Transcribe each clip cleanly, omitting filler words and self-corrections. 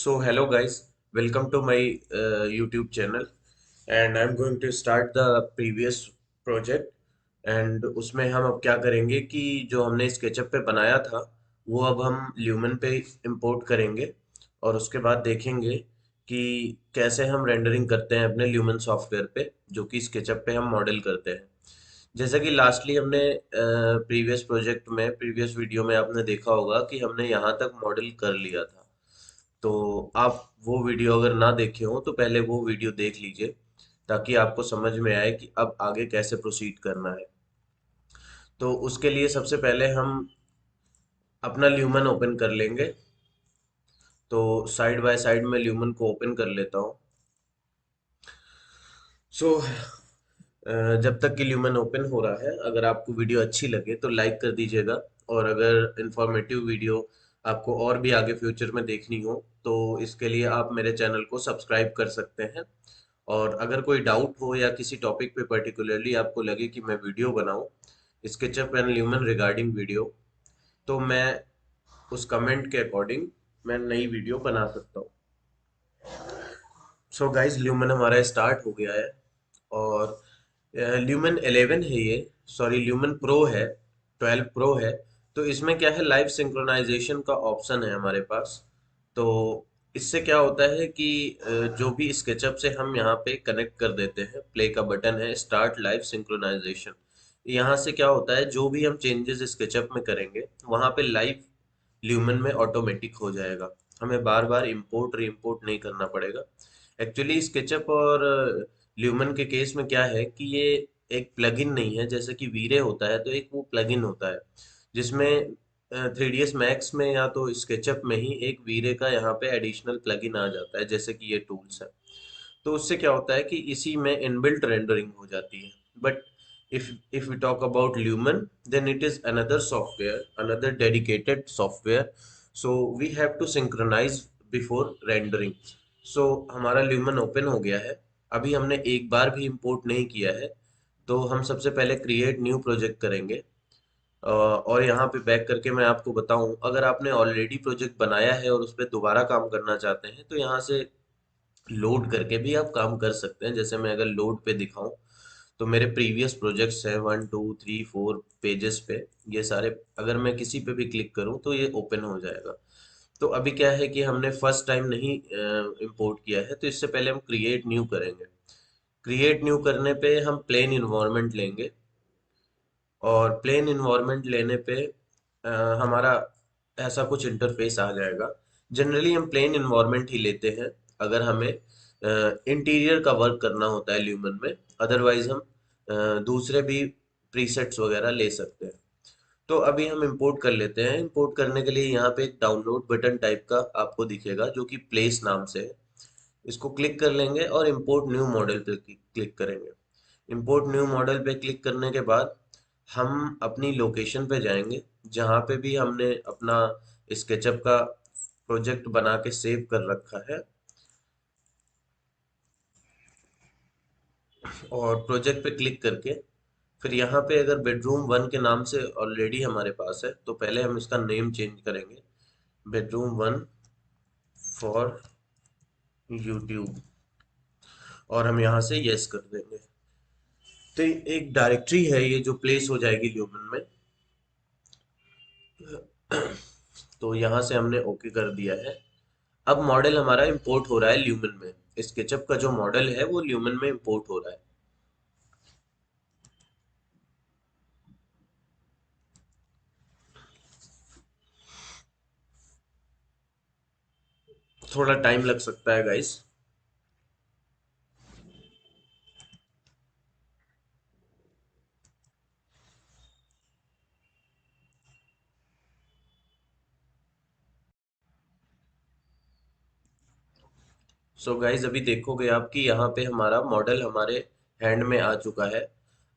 So, hello guys, welcome to my YouTube channel and I'm going to start the previous project and उसमें हम अब क्या करेंगे कि जो हमने स्केचअप पे बनाया था वो अब हम ल्यूमन पे इंपोर्ट करेंगे और उसके बाद देखेंगे कि कैसे हम रेंडरिंग करते हैं अपने ल्यूमन सॉफ्टवेयर पे जो कि स्केचअप पे हम मॉडल करते हैं। जैसा कि लास्टली हमने प्रीवियस प्रोजेक्ट में प्रीवियस वीडियो में आपने देखा होगा कि हमने यहाँ तक मॉडल कर लिया था। तो आप वो वीडियो अगर ना देखे हो तो पहले वो वीडियो देख लीजिए ताकि आपको समझ में आए कि अब आगे कैसे प्रोसीड करना है। तो उसके लिए सबसे पहले हम अपना ल्यूमन ओपन कर लेंगे। तो साइड बाय साइड में ल्यूमन को ओपन कर लेता हूँ। सो जब तक कि ल्यूमन ओपन हो रहा है, अगर आपको वीडियो अच्छी लगे तो लाइक कर दीजिएगा। और अगर इंफॉर्मेटिव वीडियो आपको और भी आगे फ्यूचर में देखनी हो तो इसके लिए आप मेरे चैनल को सब्सक्राइब कर सकते हैं। और अगर कोई डाउट हो या किसी टॉपिक पे पर्टिकुलरली आपको लगे कि मैं वीडियो बनाऊं SketchUp and lumen regarding video, तो मैं उस कमेंट के अकॉर्डिंग मैं नई वीडियो बना सकता हूँ। सो गाइस, ल्यूमन हमारा स्टार्ट हो गया है और ल्यूमन 11 है ये, सॉरी ल्यूमन प्रो है, 12 प्रो है। तो इसमें क्या है, लाइव सिंक्रोनाइजेशन का ऑप्शन है हमारे पास। तो इससे क्या होता है कि जो भी स्केचअप से हम यहाँ पे कनेक्ट कर देते हैं, प्ले का बटन है स्टार्ट लाइव सिंक्रोनाइजेशन। यहाँ से क्या होता है, जो भी हम चेंजेस स्केचअप में करेंगे वहाँ पे लाइव ल्यूमन में ऑटोमेटिक हो जाएगा। हमें बार बार इंपोर्ट री इंपोर्ट नहीं करना पड़ेगा। एक्चुअली स्केचअप और ल्यूमन के केस में क्या है कि ये एक प्लगइन नहीं है। जैसे कि वीरे होता है तो एक वो प्लगइन होता है जिसमें 3ds मैक्स में या तो स्केचअप में ही एक वीरे का यहाँ पे एडिशनल प्लगइन आ जाता है, जैसे कि ये टूल्स है। तो उससे क्या होता है कि इसी में इनबिल्ट रेंडरिंग हो जाती है। But if we talk about Lumen, then it is another software, another dedicated software. So we have to synchronize before rendering. So हमारा Lumen ओपन हो गया है। अभी हमने एक बार भी इंपोर्ट नहीं किया है। तो हम सबसे पहले क्रिएट न्यू प्रोजेक्ट करेंगे। और यहाँ पे बैक करके मैं आपको बताऊं, अगर आपने ऑलरेडी प्रोजेक्ट बनाया है और उस पर दोबारा काम करना चाहते हैं तो यहाँ से लोड करके भी आप काम कर सकते हैं। जैसे मैं अगर लोड पे दिखाऊं तो मेरे प्रीवियस प्रोजेक्ट्स हैं 1 2 3 4 पेजेस पे। ये सारे अगर मैं किसी पे भी क्लिक करूं तो ये ओपन हो जाएगा। तो अभी क्या है कि हमने फर्स्ट टाइम नहीं इंपोर्ट किया है, तो इससे पहले हम क्रिएट न्यू करेंगे। क्रिएट न्यू करने पे हम प्लेन इन्वायरमेंट लेंगे और प्लेन इन्वायरमेंट लेने पे हमारा ऐसा कुछ इंटरफेस आ जाएगा। जनरली हम प्लेन इन्वायरमेंट ही लेते हैं अगर हमें इंटीरियर का वर्क करना होता है ल्यूमन में। अदरवाइज हम दूसरे भी प्रीसेट्स वगैरह ले सकते हैं। तो अभी हम इंपोर्ट कर लेते हैं। इंपोर्ट करने के लिए यहाँ पे एक डाउनलोड बटन टाइप का आपको दिखेगा जो कि प्लेस नाम से है। इसको क्लिक कर लेंगे और इंपोर्ट न्यू मॉडल पे क्लिक करेंगे। इंपोर्ट न्यू मॉडल पे क्लिक करने के बाद हम अपनी लोकेशन पे जाएंगे जहाँ पे भी हमने अपना स्केचअप का प्रोजेक्ट बना के सेव कर रखा है। और प्रोजेक्ट पे क्लिक करके फिर यहाँ पे अगर बेडरूम 1 के नाम से ऑलरेडी हमारे पास है तो पहले हम इसका नेम चेंज करेंगे, बेडरूम 1 फॉर यूट्यूब। और हम यहाँ से यस कर देंगे। तो एक डायरेक्टरी है ये जो प्लेस हो जाएगी ल्यूमन में। तो यहाँ से हमने ओके कर दिया है। अब मॉडल हमारा इंपोर्ट हो रहा है ल्यूमन में। स्केचअप का जो मॉडल है वो ल्यूमन में इंपोर्ट हो रहा है। थोड़ा टाइम लग सकता है गाइस। सो गाइज, अभी देखोगे आप कि यहाँ पे हमारा मॉडल हमारे हैंड में आ चुका है।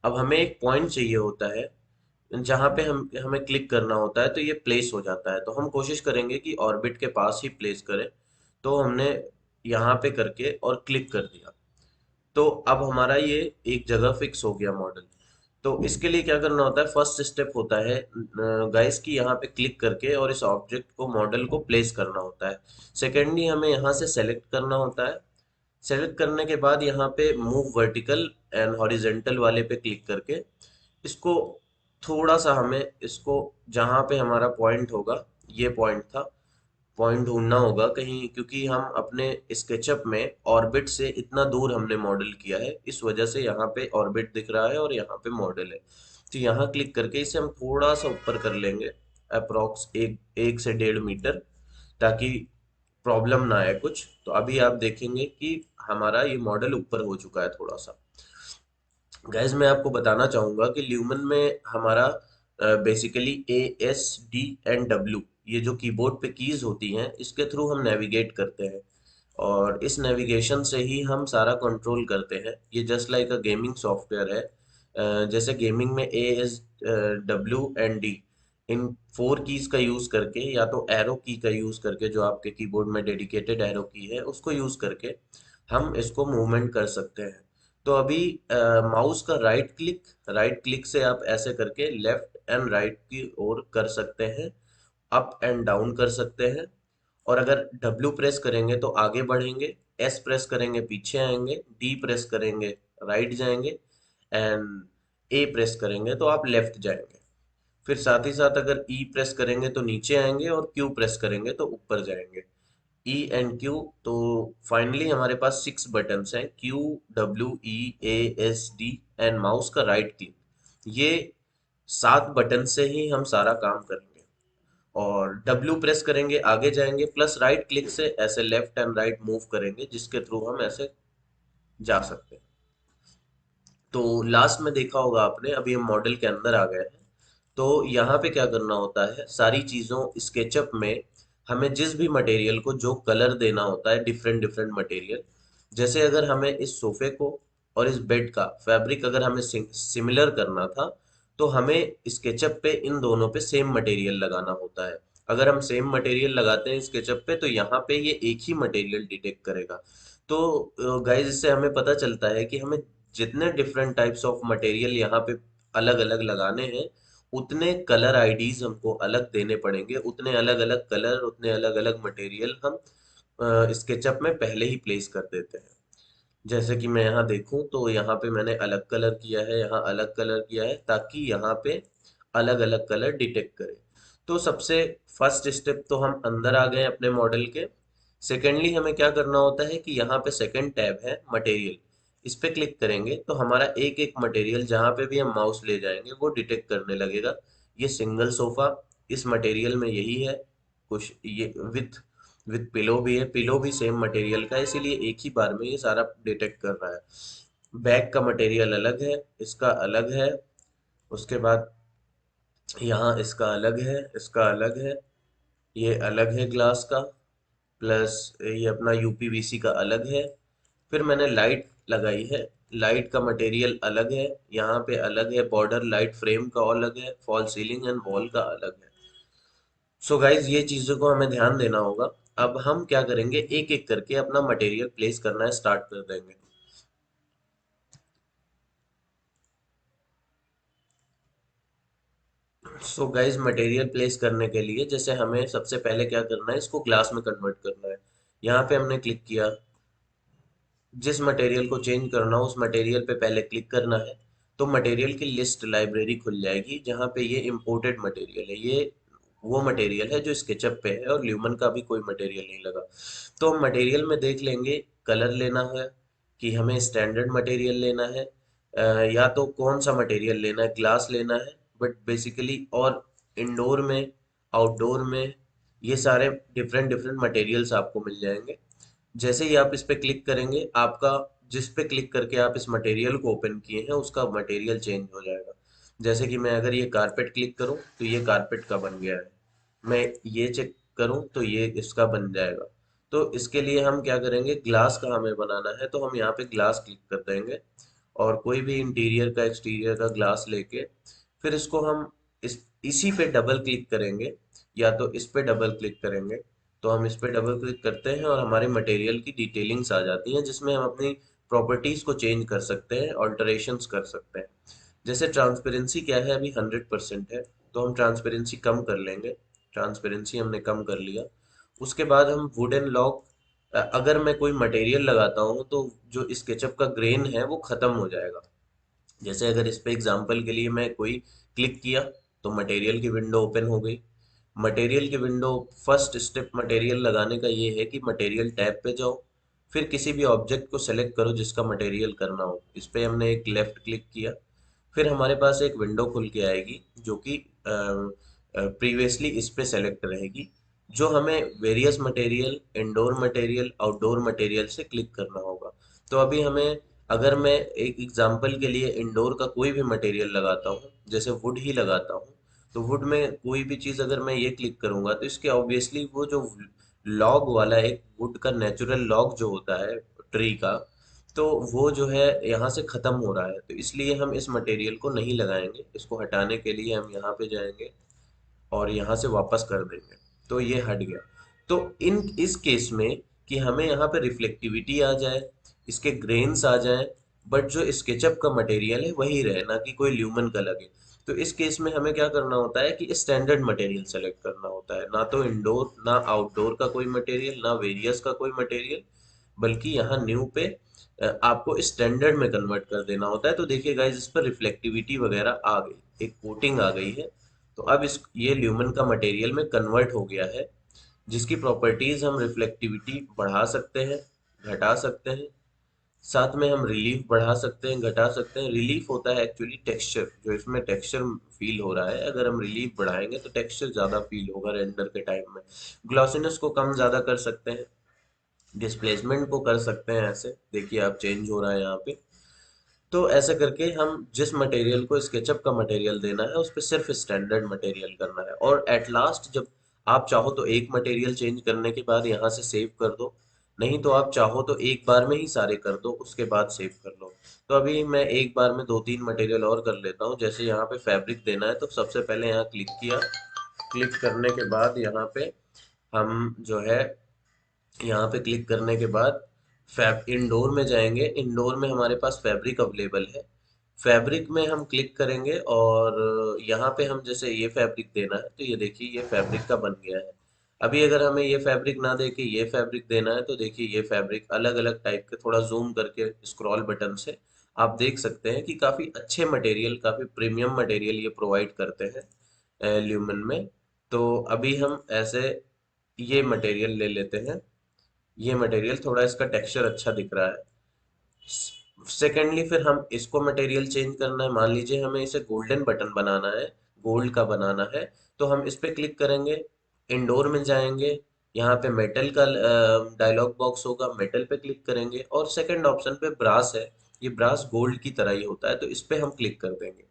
अब हमें एक पॉइंट चाहिए होता है जहाँ पे हम हमें क्लिक करना होता है तो ये प्लेस हो जाता है। तो हम कोशिश करेंगे कि ऑर्बिट के पास ही प्लेस करें। तो हमने यहाँ पे करके और क्लिक कर दिया। तो अब हमारा ये एक जगह फिक्स हो गया मॉडल। तो इसके लिए क्या करना होता है, फर्स्ट स्टेप होता है गाइस कि यहाँ पे क्लिक करके और इस ऑब्जेक्ट को, मॉडल को प्लेस करना होता है। सेकेंडली हमें यहाँ से सेलेक्ट करना होता है। सेलेक्ट करने के बाद यहाँ पे मूव वर्टिकल एंड हॉरिजेंटल वाले पे क्लिक करके इसको थोड़ा सा, हमें इसको जहाँ पे हमारा पॉइंट होगा, ये पॉइंट था, पॉइंट ढूंढना होगा कहीं, क्योंकि हम अपने स्केचअप में ऑर्बिट से इतना दूर हमने मॉडल किया है, इस वजह से यहाँ पे ऑर्बिट दिख रहा है और यहाँ पे मॉडल है। तो यहाँ क्लिक करके इसे हम थोड़ा सा ऊपर कर लेंगे, अप्रोक्स 1 से 1.5 मीटर, ताकि प्रॉब्लम ना आए कुछ। तो अभी आप देखेंगे कि हमारा ये मॉडल ऊपर हो चुका है थोड़ा सा। गैस मैं आपको बताना चाहूंगा कि ल्यूमन में हमारा बेसिकली ASD एंड W, ये जो कीबोर्ड पे कीज होती हैं, इसके थ्रू हम नेविगेट करते हैं, और इस नेविगेशन से ही हम सारा कंट्रोल करते हैं। ये just like a gaming software है। जैसे गेमिंग में ASW and D, in 4 keys का यूज करके, या तो एरो की का यूज करके, जो आपके कीबोर्ड में डेडिकेटेड एरो की है उसको यूज करके हम इसको मूवमेंट कर सकते हैं। तो अभी माउस का राइट क्लिक से आप ऐसे करके लेफ्ट एंड राइट की ओर कर सकते हैं, अप एंड डाउन कर सकते हैं। और अगर W प्रेस करेंगे तो आगे बढ़ेंगे, S प्रेस करेंगे पीछे आएंगे, D प्रेस करेंगे राइट जाएंगे, एंड A प्रेस करेंगे तो आप लेफ्ट जाएंगे। फिर साथ ही साथ अगर E प्रेस करेंगे तो नीचे आएंगे, और Q प्रेस करेंगे तो ऊपर जाएंगे। E and Q। तो फाइनली हमारे पास 6 बटन्स हैं, QWEASD एंड माउस का राइट क्लिक। ये 7 बटन से ही हम सारा काम करेंगे। और W प्रेस करेंगे आगे जाएंगे, प्लस राइट क्लिक से ऐसे लेफ्ट एंड राइट मूव करेंगे, जिसके थ्रू हम ऐसे जा सकते हैं। तो लास्ट में देखा होगा आपने, अभी हम मॉडल के अंदर आ गए हैं। तो यहाँ पे क्या करना होता है, सारी चीज़ों स्केचअप में हमें जिस भी मटेरियल को जो कलर देना होता है, डिफरेंट डिफरेंट मटेरियल। जैसे अगर हमें इस सोफे को और इस बेड का फैब्रिक अगर हमें सिमिलर करना था, तो हमें स्केचअप पे इन दोनों पे सेम मटेरियल लगाना होता है। अगर हम सेम मटेरियल लगाते हैं स्केचअप पे, तो यहाँ पे ये एक ही मटेरियल डिटेक्ट करेगा। तो गाइस, इससे हमें पता चलता है कि हमें जितने डिफरेंट टाइप्स ऑफ मटेरियल यहाँ पे अलग अलग लगाने हैं, उतने कलर आईडीज हमको अलग देने पड़ेंगे, उतने अलग अलग कलर, उतने अलग अलग मटेरियल हम स्केचअप में पहले ही प्लेस कर देते हैं। जैसे कि मैं यहाँ देखूं तो यहाँ पे मैंने अलग कलर किया है, यहाँ अलग कलर किया है, ताकि यहाँ पे अलग अलग कलर डिटेक्ट करे। तो सबसे फर्स्ट स्टेप तो हम अंदर आ गए अपने मॉडल के। सेकेंडली हमें क्या करना होता है कि यहाँ पे सेकंड टैब है मटेरियल, इस पे क्लिक करेंगे तो हमारा एक एक मटेरियल जहाँ पे भी हम माउस ले जाएंगे वो डिटेक्ट करने लगेगा। ये सिंगल सोफा, इस मटेरियल में यही है। कुछ ये विथ विथ पिलो भी है, पिलो भी सेम मटेरियल का है, इसीलिए एक ही बार में ये सारा डिटेक्ट कर रहा है। बैक का मटेरियल अलग है, इसका अलग है। उसके बाद यहाँ इसका अलग है, इसका अलग है, ये अलग है ग्लास का, प्लस ये अपना यूपीवीसी का अलग है। फिर मैंने लाइट लगाई है, लाइट का मटेरियल अलग है, यहाँ पे अलग है, बॉर्डर लाइट फ्रेम का अलग है, फॉल सीलिंग एंड वॉल का अलग है। सो गाइज, ये चीजों को हमें ध्यान देना होगा। अब हम क्या करेंगे, एक एक करके अपना मटेरियल प्लेस करना है स्टार्ट कर देंगे। सो गाइज, मटेरियल प्लेस करने के लिए जैसे हमें सबसे पहले क्या करना है, इसको ग्लास में कन्वर्ट करना है। यहाँ पे हमने क्लिक किया, जिस मटेरियल को चेंज करना हो उस मटेरियल पे पहले क्लिक करना है। तो मटेरियल की लिस्ट लाइब्रेरी खुल जाएगी, जहाँ पे ये इम्पोर्टेड मटेरियल है, ये वो मटेरियल है जो स्केचअप पे है, और ल्यूमन का भी कोई मटेरियल नहीं लगा। तो हम मटेरियल में देख लेंगे, कलर लेना है कि हमें स्टैंडर्ड मटेरियल लेना है, या तो कौन सा मटेरियल लेना है, ग्लास लेना है। बट बेसिकली, और इंडोर में, आउटडोर में, ये सारे डिफरेंट डिफरेंट मटेरियल्स आपको मिल जाएंगे। जैसे ही आप इस पे क्लिक करेंगे, आपका जिस पे क्लिक करके आप इस मटेरियल को ओपन किए हैं उसका मटेरियल चेंज हो जाएगा। जैसे कि मैं अगर ये कारपेट क्लिक करूं तो ये कारपेट का बन गया है, मैं ये चेक करूं तो ये इसका बन जाएगा। तो इसके लिए हम क्या करेंगे, ग्लास का हमें बनाना है, तो हम यहाँ पे ग्लास क्लिक कर देंगे, और कोई भी इंटीरियर का एक्सटीरियर का ग्लास लेके फिर इसको हम इसी पे डबल क्लिक करेंगे, या तो इस पे डबल क्लिक करेंगे। तो हम इस पे डबल क्लिक करते हैं और हमारे मटेरियल की डिटेलिंग्स आ जाती हैं, जिसमें हम अपनी प्रॉपर्टीज को चेंज कर सकते हैं, ऑल्टरेशंस कर सकते हैं। जैसे ट्रांसपेरेंसी क्या है, अभी 100% है, तो हम ट्रांसपेरेंसी कम कर लेंगे। ट्रांसपेरेंसी हमने कम कर लिया। उसके बाद हम वुडन लॉक, अगर मैं कोई मटेरियल लगाता हूँ तो जो स्केचअप का ग्रेन है वो खत्म हो जाएगा। जैसे अगर इस पे एग्जांपल के लिए मैं कोई क्लिक किया तो मटेरियल की विंडो ओपन हो गई। मटेरियल की विंडो, फर्स्ट स्टेप मटेरियल लगाने का ये है कि मटेरियल टैब पे जाओ, फिर किसी भी ऑब्जेक्ट को सेलेक्ट करो जिसका मटेरियल करना हो। इस पे हमने एक लेफ्ट क्लिक किया, फिर हमारे पास एक विंडो खुल के आएगी जो कि प्रीवियसली इस पे सेलेक्ट रहेगी, जो हमें various material, indoor material, outdoor material से क्लिक करना होगा। तो अभी हमें, अगर मैं एक एग्जांपल के लिए इंडोर का कोई भी मटेरियल लगाता हूँ, जैसे वुड ही लगाता हूँ, तो वुड में कोई भी चीज़ अगर मैं ये क्लिक करूंगा तो इसके ऑब्वियसली वो जो लॉग वाला एक वुड का नेचुरल लॉग जो होता है ट्री का, तो वो जो है यहाँ से ख़त्म हो रहा है, तो इसलिए हम इस मटेरियल को नहीं लगाएंगे। इसको हटाने के लिए हम यहाँ पे जाएंगे और यहाँ से वापस कर देंगे, तो ये हट गया। तो इन इस केस में कि हमें यहाँ पे रिफ्लेक्टिविटी आ जाए, इसके ग्रेन्स आ जाए, बट जो स्केचअप का मटेरियल है वही रहे, ना कि कोई ल्यूमन का लगे। तो इस केस में हमें क्या करना होता है कि स्टैंडर्ड मटेरियल सेलेक्ट करना होता है, ना तो इंडोर ना आउटडोर का कोई मटेरियल, ना वेरियस का कोई मटेरियल, बल्कि यहाँ न्यू पे आपको स्टैंडर्ड में कन्वर्ट कर देना होता है। तो देखिए गाइज, इस पर रिफ्लेक्टिविटी वगैरह आ गई, एक कोटिंग आ गई है। तो अब इस ये ल्यूमन का मटेरियल में कन्वर्ट हो गया है, जिसकी प्रॉपर्टीज हम रिफ्लेक्टिविटी बढ़ा सकते हैं, घटा सकते हैं। साथ में हम रिलीफ बढ़ा सकते हैं, घटा सकते हैं। रिलीफ होता है एक्चुअली टेक्सचर, जो इसमें टेक्सचर फील हो रहा है, अगर हम रिलीफ बढ़ाएंगे तो टेक्सचर ज्यादा फील होगा रेंडर के टाइम में। ग्लॉसिनेस को कम ज्यादा कर सकते हैं, डिस्प्लेसमेंट को कर सकते हैं। ऐसे देखिए आप, चेंज हो रहा है यहाँ पे। तो ऐसे करके हम जिस मटेरियल को स्केचअप का मटेरियल देना है उस पर सिर्फ स्टैंडर्ड मटेरियल करना है। और एट लास्ट जब आप चाहो तो एक मटेरियल चेंज करने के बाद यहाँ से सेव कर दो, नहीं तो आप चाहो तो एक बार में ही सारे कर दो, उसके बाद सेव कर लो। तो अभी मैं एक बार में दो तीन मटेरियल और कर लेता हूँ। जैसे यहाँ पे फैब्रिक देना है तो सबसे पहले यहाँ क्लिक किया, क्लिक करने के बाद यहाँ पे हम जो है, यहाँ पे क्लिक करने के बाद फैब इंडोर में जाएंगे। इंडोर में हमारे पास फैब्रिक अवेलेबल है, फैब्रिक में हम क्लिक करेंगे और यहाँ पे हम जैसे ये फैब्रिक देना है तो ये देखिए ये फैब्रिक का बन गया है। अभी अगर हमें ये फैब्रिक ना दे के ये फैब्रिक देना है तो देखिए ये फैब्रिक अलग अलग टाइप के, थोड़ा जूम करके स्क्रॉल बटन से आप देख सकते हैं कि काफ़ी अच्छे मटेरियल, काफ़ी प्रीमियम मटेरियल ये प्रोवाइड करते हैं ल्यूमन में। तो अभी हम ऐसे ये मटेरियल ले लेते हैं। ये मटेरियल थोड़ा, इसका टेक्सचर अच्छा दिख रहा है। सेकेंडली फिर हम इसको मटेरियल चेंज करना है। मान लीजिए हमें इसे गोल्डन बटन बनाना है, गोल्ड का बनाना है, तो हम इस पे क्लिक करेंगे, इंडोर में जाएंगे, यहाँ पे मेटल का डायलॉग बॉक्स होगा, मेटल पे क्लिक करेंगे और सेकंड ऑप्शन पे ब्रास है। ये ब्रास गोल्ड की तरह ही होता है, तो इस पे हम क्लिक कर देंगे।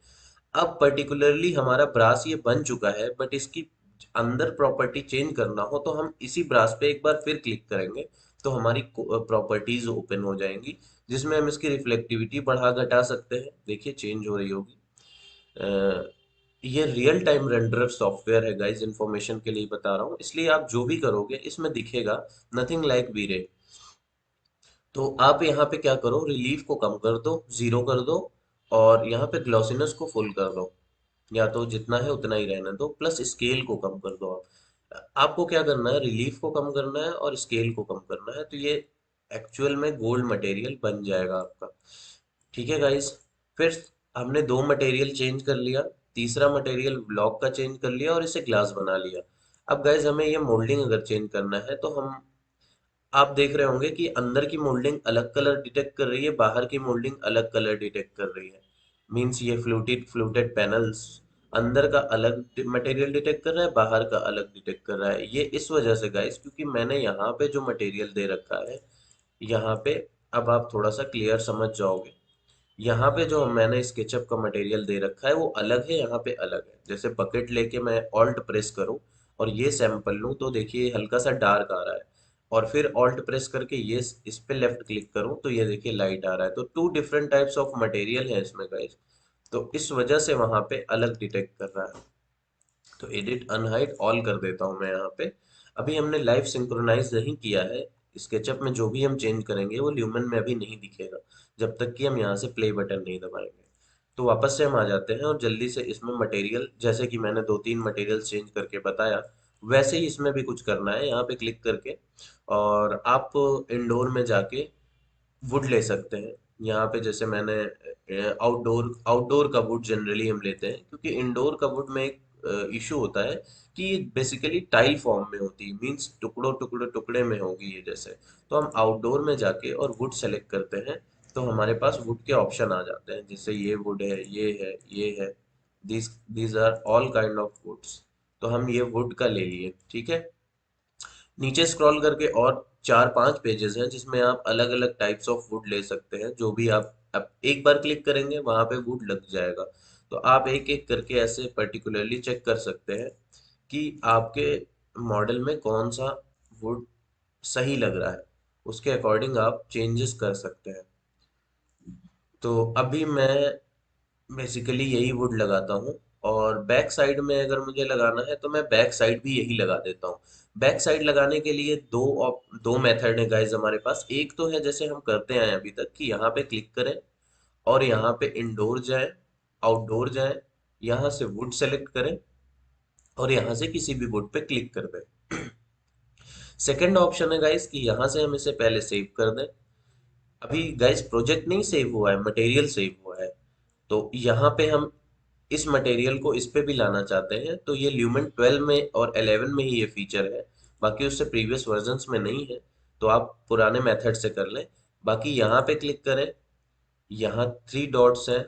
अब पर्टिकुलरली हमारा ब्रास ये बन चुका है, बट इसकी अंदर प्रॉपर्टी चेंज करना हो तो हम इसी ब्रास पे एक बार फिर क्लिक करेंगे, तो हमारी प्रॉपर्टीज ओपन हो जाएंगी, जिसमें हम इसकी रिफ्लेक्टिविटी बढ़ा घटा सकते हैं। देखिए चेंज हो रही होगी। अ, ये रियल टाइम रेंडर सॉफ्टवेयर है गाइस, इंफॉर्मेशन के लिए बता रहा हूँ, इसलिए आप जो भी करोगे इसमें दिखेगा नथिंग लाइक वी रे। तो आप यहाँ पे क्या करो, रिलीफ को कम कर दो, जीरो कर दो, और यहाँ पे ग्लॉसिनेस को फुल कर दो, या तो जितना है उतना ही रहने दो, प्लस स्केल को कम कर दो। आप आपको क्या करना है, रिलीफ को कम करना है और स्केल को कम करना है, तो ये एक्चुअल में गोल्ड मटेरियल बन जाएगा आपका। ठीक है गाइस। फिर हमने दो मटेरियल चेंज कर लिया, तीसरा मटेरियल ब्लॉक का चेंज कर लिया और इसे ग्लास बना लिया। अब गाइस हमें ये मोल्डिंग अगर चेंज करना है तो हम, आप देख रहे होंगे कि अंदर की मोल्डिंग अलग कलर डिटेक्ट कर रही है, बाहर की मोल्डिंग अलग कलर डिटेक्ट कर रही है। मींस ये फ्लूटेड फ्लूटेड पैनल्स अंदर का अलग मटेरियल डिटेक्ट कर रहा है, बाहर का अलग डिटेक्ट कर रहा है। ये इस वजह से गाइस, क्योंकि मैंने यहाँ पे जो मटेरियल दे रखा है, यहाँ पे, अब आप थोड़ा सा क्लियर समझ जाओगे। यहाँ पे जो मैंने स्केचअप का मटेरियल दे रखा है वो अलग है, यहाँ पे अलग है। जैसे बकेट लेके मैं ऑल्ट प्रेस करूँ और ये सैंपल लूँ तो देखिए हल्का सा डार्क आ रहा है, और फिर ऑल्ट प्रेस करके ये इस पे लेफ्ट क्लिक करूँ तो ये देखिए लाइट आ रहा है। तो two different types of material है इसमें गाइस, तो इस वजह से वहां पे अलग डिटेक्ट कर रहा है। तो एडिट अनहाइड ऑल कर देता हूँ मैं यहाँ पे। अभी हमने लाइव सिंक्रोनाइज नहीं किया है, स्केचअप में जो भी हम चेंज करेंगे वो ल्यूमन में अभी नहीं दिखेगा, जब तक कि हम यहाँ से प्ले बटन नहीं दबाएंगे। तो वापस से हम आ जाते हैं और जल्दी से इसमें मटेरियल, जैसे कि मैंने दो तीन मटेरियल चेंज करके बताया, वैसे ही इसमें भी कुछ करना है। यहाँ पे क्लिक करके और आप इंडोर में जाके वुड ले सकते हैं। यहाँ पे जैसे मैंने आउटडोर आउटडोर का वुड जनरली हम लेते हैं, क्योंकि इंडोर का वुड में एक इशू होता है कि ये बेसिकली टाइल फॉर्म में होती है, मींस टुकड़ों टुकड़े टुकड़े में होगी ये जैसे। तो हम आउटडोर में जाके और वुड सेलेक्ट करते हैं, तो हमारे पास वुड के ऑप्शन आ जाते हैं, जैसे ये वुड है, ये है, these these are all kind of woods. तो हम ये वुड का ले लिए, ठीक है। नीचे स्क्रॉल करके और चार पांच पेजेस हैं जिसमें आप अलग अलग टाइप्स ऑफ वुड ले सकते हैं, जो भी आप एक बार क्लिक करेंगे वहां पे वुड लग जाएगा। तो आप एक एक करके ऐसे पर्टिकुलरली चेक कर सकते हैं कि आपके मॉडल में कौन सा वुड सही लग रहा है, उसके अकॉर्डिंग आप चेंजेस कर सकते हैं। तो अभी मैं बेसिकली यही वुड लगाता हूँ। और बैक साइड में अगर मुझे लगाना है तो मैं बैक साइड भी यही लगा देता हूँ। बैक साइड लगाने के लिए दो मेथड है गाइज हमारे पास। एक तो है जैसे हम करते आए हैं अभी तक, कि यहाँ पे क्लिक करें और यहाँ पे इंडोर जाएं, आउटडोर जाएं, यहाँ से वुड सेलेक्ट करें और यहाँ से किसी भी वुड पे क्लिक कर दें। सेकेंड ऑप्शन है गाइज कि यहाँ से हम इसे पहले सेव कर दें। अभी गाइज प्रोजेक्ट नहीं सेव हुआ है, मटेरियल सेव हुआ है। तो यहाँ पे हम इस मटेरियल को इस पे भी लाना चाहते हैं, तो ये ल्यूमेन 12 में और 11 में ही ये फीचर है, बाकी उससे प्रीवियस वर्जन्स में नहीं है। तो आप पुराने मेथड से कर लें। बाकी यहाँ पे क्लिक करें, यहाँ थ्री डॉट्स हैं,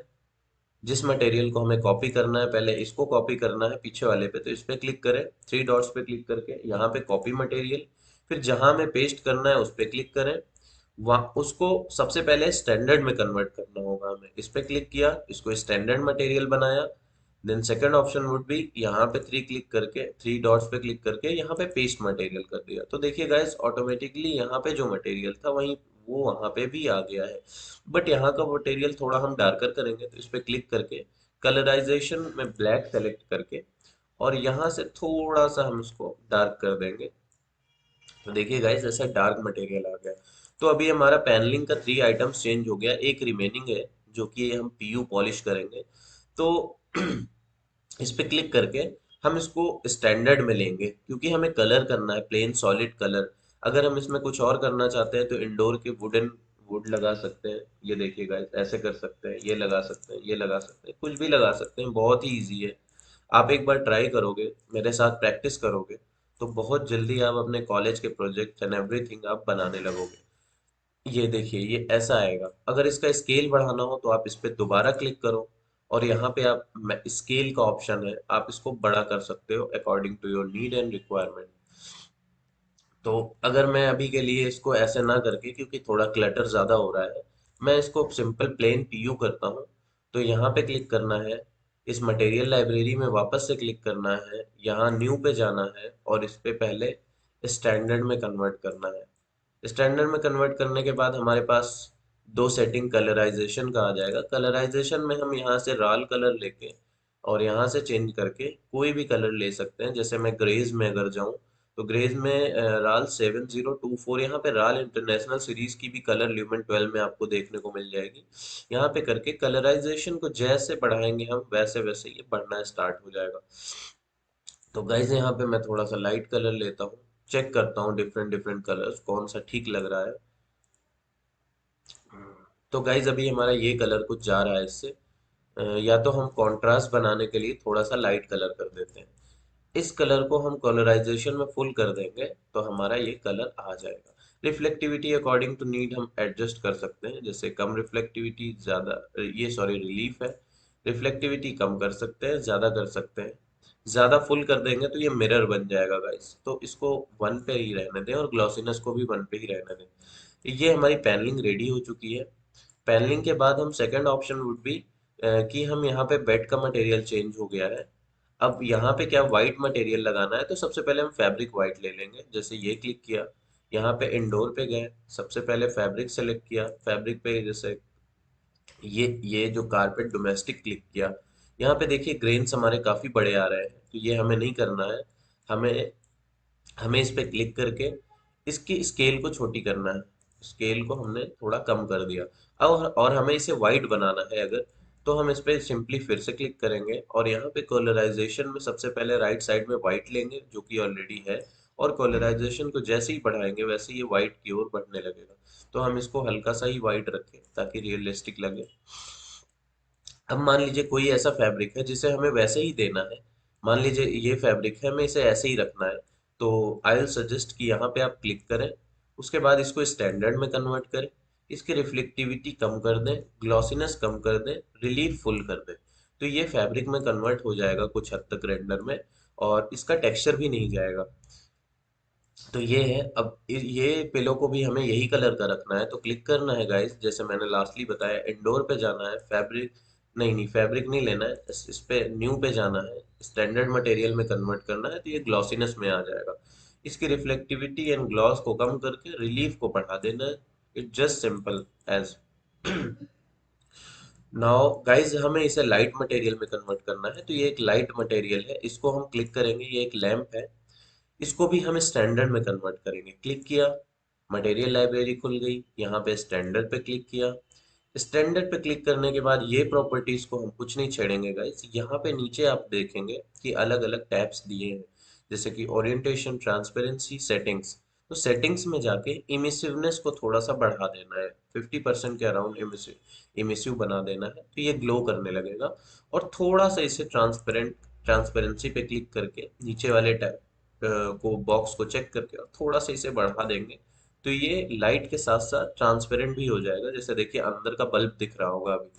जिस मटेरियल को हमें कॉपी करना है, पहले इसको कॉपी करना है पीछे वाले पे, तो इस पे क्लिक करें, थ्री डॉट्स पे क्लिक करके यहाँ पे कॉपी मटेरियल, फिर जहां हमें पेस्ट करना है उस पे क्लिक करें। वहाँ उसको सबसे पहले स्टैंडर्ड में कन्वर्ट करना होगा हमें, इस पे क्लिक किया, इसको स्टैंडर्ड मटेरियल बनाया। Then second option would be यहाँ पे थ्री डॉट्स पे क्लिक करके यहाँ पे पेस्ट मटेरियल कर दिया। तो देखिए गाइस, ऑटोमेटिकली यहाँ पे जो मटेरियल था वही वो वहाँ पे भी आ गया है। बट यहाँ का मटेरियल थोड़ा हम डार्कर करेंगे, तो इस पे क्लिक करके कलराइजेशन में ब्लैक सेलेक्ट करके और यहाँ से थोड़ा सा हम इसको डार्क कर देंगे। तो देखिए गाइस, ऐसा डार्क मटेरियल आ गया। तो अभी हमारा पैनलिंग का थ्री आइटम्स चेंज हो गया, एक रिमेनिंग है जो कि हम पीयू पॉलिश करेंगे। तो इस पे क्लिक करके हम इसको स्टैंडर्ड में लेंगे, क्योंकि हमें कलर करना है प्लेन सॉलिड कलर। अगर हम इसमें कुछ और करना चाहते हैं तो इंडोर के वुड लगा सकते हैं, ये देखिए गाइस, ऐसे कर सकते हैं, ये लगा सकते हैं, ये लगा सकते हैं, कुछ भी लगा सकते हैं, बहुत ही इजी है। आप एक बार ट्राई करोगे, मेरे साथ प्रैक्टिस करोगे, तो बहुत जल्दी आप अपने कॉलेज के प्रोजेक्ट एंड एवरीथिंग आप बनाने लगोगे। ये देखिए, ये ऐसा आएगा। अगर इसका स्केल बढ़ाना हो तो आप इस पे दोबारा क्लिक करो और यहाँ पे आप स्केल का ऑप्शन है, आप इसको बड़ा कर सकते हो according to your need and requirement. तो अगर मैं अभी के लिए इसको ऐसे ना करके, क्योंकि थोड़ा क्लटर ज़्यादा हो रहा है, मैं इसको सिंपल प्लेन पीयू करता हूँ। तो यहाँ पे क्लिक करना है, इस मटेरियल लाइब्रेरी में वापस से क्लिक करना है, यहाँ न्यू पे जाना है और इस पे पहले स्टैंडर्ड में कन्वर्ट करना है। स्टैंडर्ड में कन्वर्ट करने के बाद हमारे पास दो सेटिंग कलराइजेशन का आ जाएगा। कलराइजेशन में हम यहाँ से राल कलर लेके और यहाँ से चेंज करके कोई भी कलर ले सकते हैं। जैसे मैं ग्रेज में अगर जाऊँ, तो ग्रेज में राल 7024, यहाँ पे राल इंटरनेशनल सीरीज की भी कलर ल्यूमेन 12 में आपको देखने को मिल जाएगी। यहाँ पे करके कलराइजेशन को जैसे बढ़ाएंगे हम, वैसे वैसे ये बढ़ना स्टार्ट हो जाएगा। तो गाइज यहाँ पे मैं थोड़ा सा लाइट कलर लेता हूँ, चेक करता हूँ डिफरेंट डिफरेंट कलर्स कौन सा ठीक लग रहा है। तो गाइज अभी हमारा ये कलर कुछ जा रहा है इससे। या तो हम कंट्रास्ट बनाने के लिए थोड़ा सा लाइट कलर कर देते हैं। इस कलर को हम कलराइजेशन में फुल कर देंगे तो हमारा ये कलर आ जाएगा। रिफ्लेक्टिविटी अकॉर्डिंग टू नीड हम एडजस्ट कर सकते हैं, जैसे कम रिफ्लेक्टिविटी, ज़्यादा, ये सॉरी रिलीफ है, रिफ्लेक्टिविटी कम कर सकते हैं, ज़्यादा कर सकते हैं। ज़्यादा फुल कर देंगे तो ये मिरर बन जाएगा गाइस, तो इसको वन पे ही रहने दें और ग्लॉसिनेस को भी वन पे ही रहने दें। ये हमारी पैनलिंग रेडी हो चुकी है। पैनलिंग के बाद हम सेकंड ऑप्शन वुड बी कि हम यहाँ पे बेड का मटेरियल चेंज हो गया है। अब यहाँ पे क्या व्हाइट मटेरियल लगाना है, तो सबसे पहले हम फैब्रिक व्हाइट ले लेंगे। जैसे ये क्लिक किया, यहाँ पे इंडोर पे गए, सबसे पहले फैब्रिक सेलेक्ट किया, फैब्रिक पे जैसे ये जो कारपेट डोमेस्टिक क्लिक किया। यहाँ पे देखिए ग्रेन्स हमारे काफी बड़े आ रहे हैं, तो ये हमें नहीं करना है। हमें हमें इस पे क्लिक करके इसकी स्केल को छोटी करना है। स्केल को हमने थोड़ा कम कर दिया। और हमें इसे वाइट बनाना है अगर, तो हम इस पे सिंपली फिर से क्लिक करेंगे और यहाँ पे कलराइजेशन में सबसे पहले राइट साइड में वाइट लेंगे जो कि ऑलरेडी है, और कलराइजेशन को जैसे ही बढ़ाएंगे वैसे ये वाइट की ओर बढ़ने लगेगा। तो हम इसको हल्का सा ही वाइट रखें ताकि रियलिस्टिक लगे। अब मान लीजिए कोई ऐसा फैब्रिक है जिसे हमें वैसे ही देना है। मान लीजिए ये फैब्रिक है, हमें इसे ऐसे ही रखना है। तो आई विल सजेस्ट कि यहाँ पे आप क्लिक करें, उसके बाद इसको स्टैंडर्ड में कन्वर्ट करें, इसकी रिफ्लेक्टिविटी कम कर दें, ग्लॉसीनेस कम कर दें, रिलीफ फुल कर दें। तो ये फैब्रिक में कन्वर्ट हो जाएगा कुछ हद तक रेंडर में, और इसका टेक्सचर भी नहीं जाएगा। तो ये है। अब ये पिलो को भी हमें यही कलर का रखना है, तो क्लिक करना है गाइस, जैसे मैंने लास्टली बताया, इंडोर पे जाना है, फैब्रिक नहीं फैब्रिक नहीं लेना है, इस पे न्यू पे जाना है, स्टैंडर्ड मटेरियल में कन्वर्ट करना है, तो ये ग्लॉसीनेस में आ जाएगा। इसकी रिफ्लेक्टिविटी एंड ग्लॉस को कम करके रिलीफ को बढ़ा देना है। It just simple as now guys, हमें इसे लाइट मटेरियल में कन्वर्ट करना है, तो ये एक लाइट मटेरियल है, इसको हम क्लिक करेंगे, ये एक लैंप है। इसको भी हम स्टैंडर्ड में कन्वर्ट करेंगे। क्लिक किया, मटेरियल लाइब्रेरी खुल गई, यहाँ पे स्टैंडर्ड पे क्लिक किया। स्टैंडर्ड पे क्लिक करने के बाद ये प्रॉपर्टीज को हम कुछ नहीं छेड़ेंगे गाइस। यहाँ पे नीचे आप देखेंगे कि अलग अलग टैब्स दिए हैं, जैसे कि ओरिएंटेशन, ट्रांसपेरेंसी, सेटिंग्स। तो सेटिंग्स में जाके इमिसिवनेस को थोड़ा सा बढ़ा देना है, 50% के अराउंड इमिसिव बना देना है, तो ये ग्लो करने लगेगा। और थोड़ा सा इसे ट्रांसपेरेंसी पे क्लिक करके नीचे वाले टैब को बॉक्स को चेक करके और थोड़ा सा इसे बढ़ा देंगे, तो ये लाइट के साथ साथ ट्रांसपेरेंट भी हो जाएगा। जैसे देखिए अंदर का बल्ब दिख रहा होगा अभी।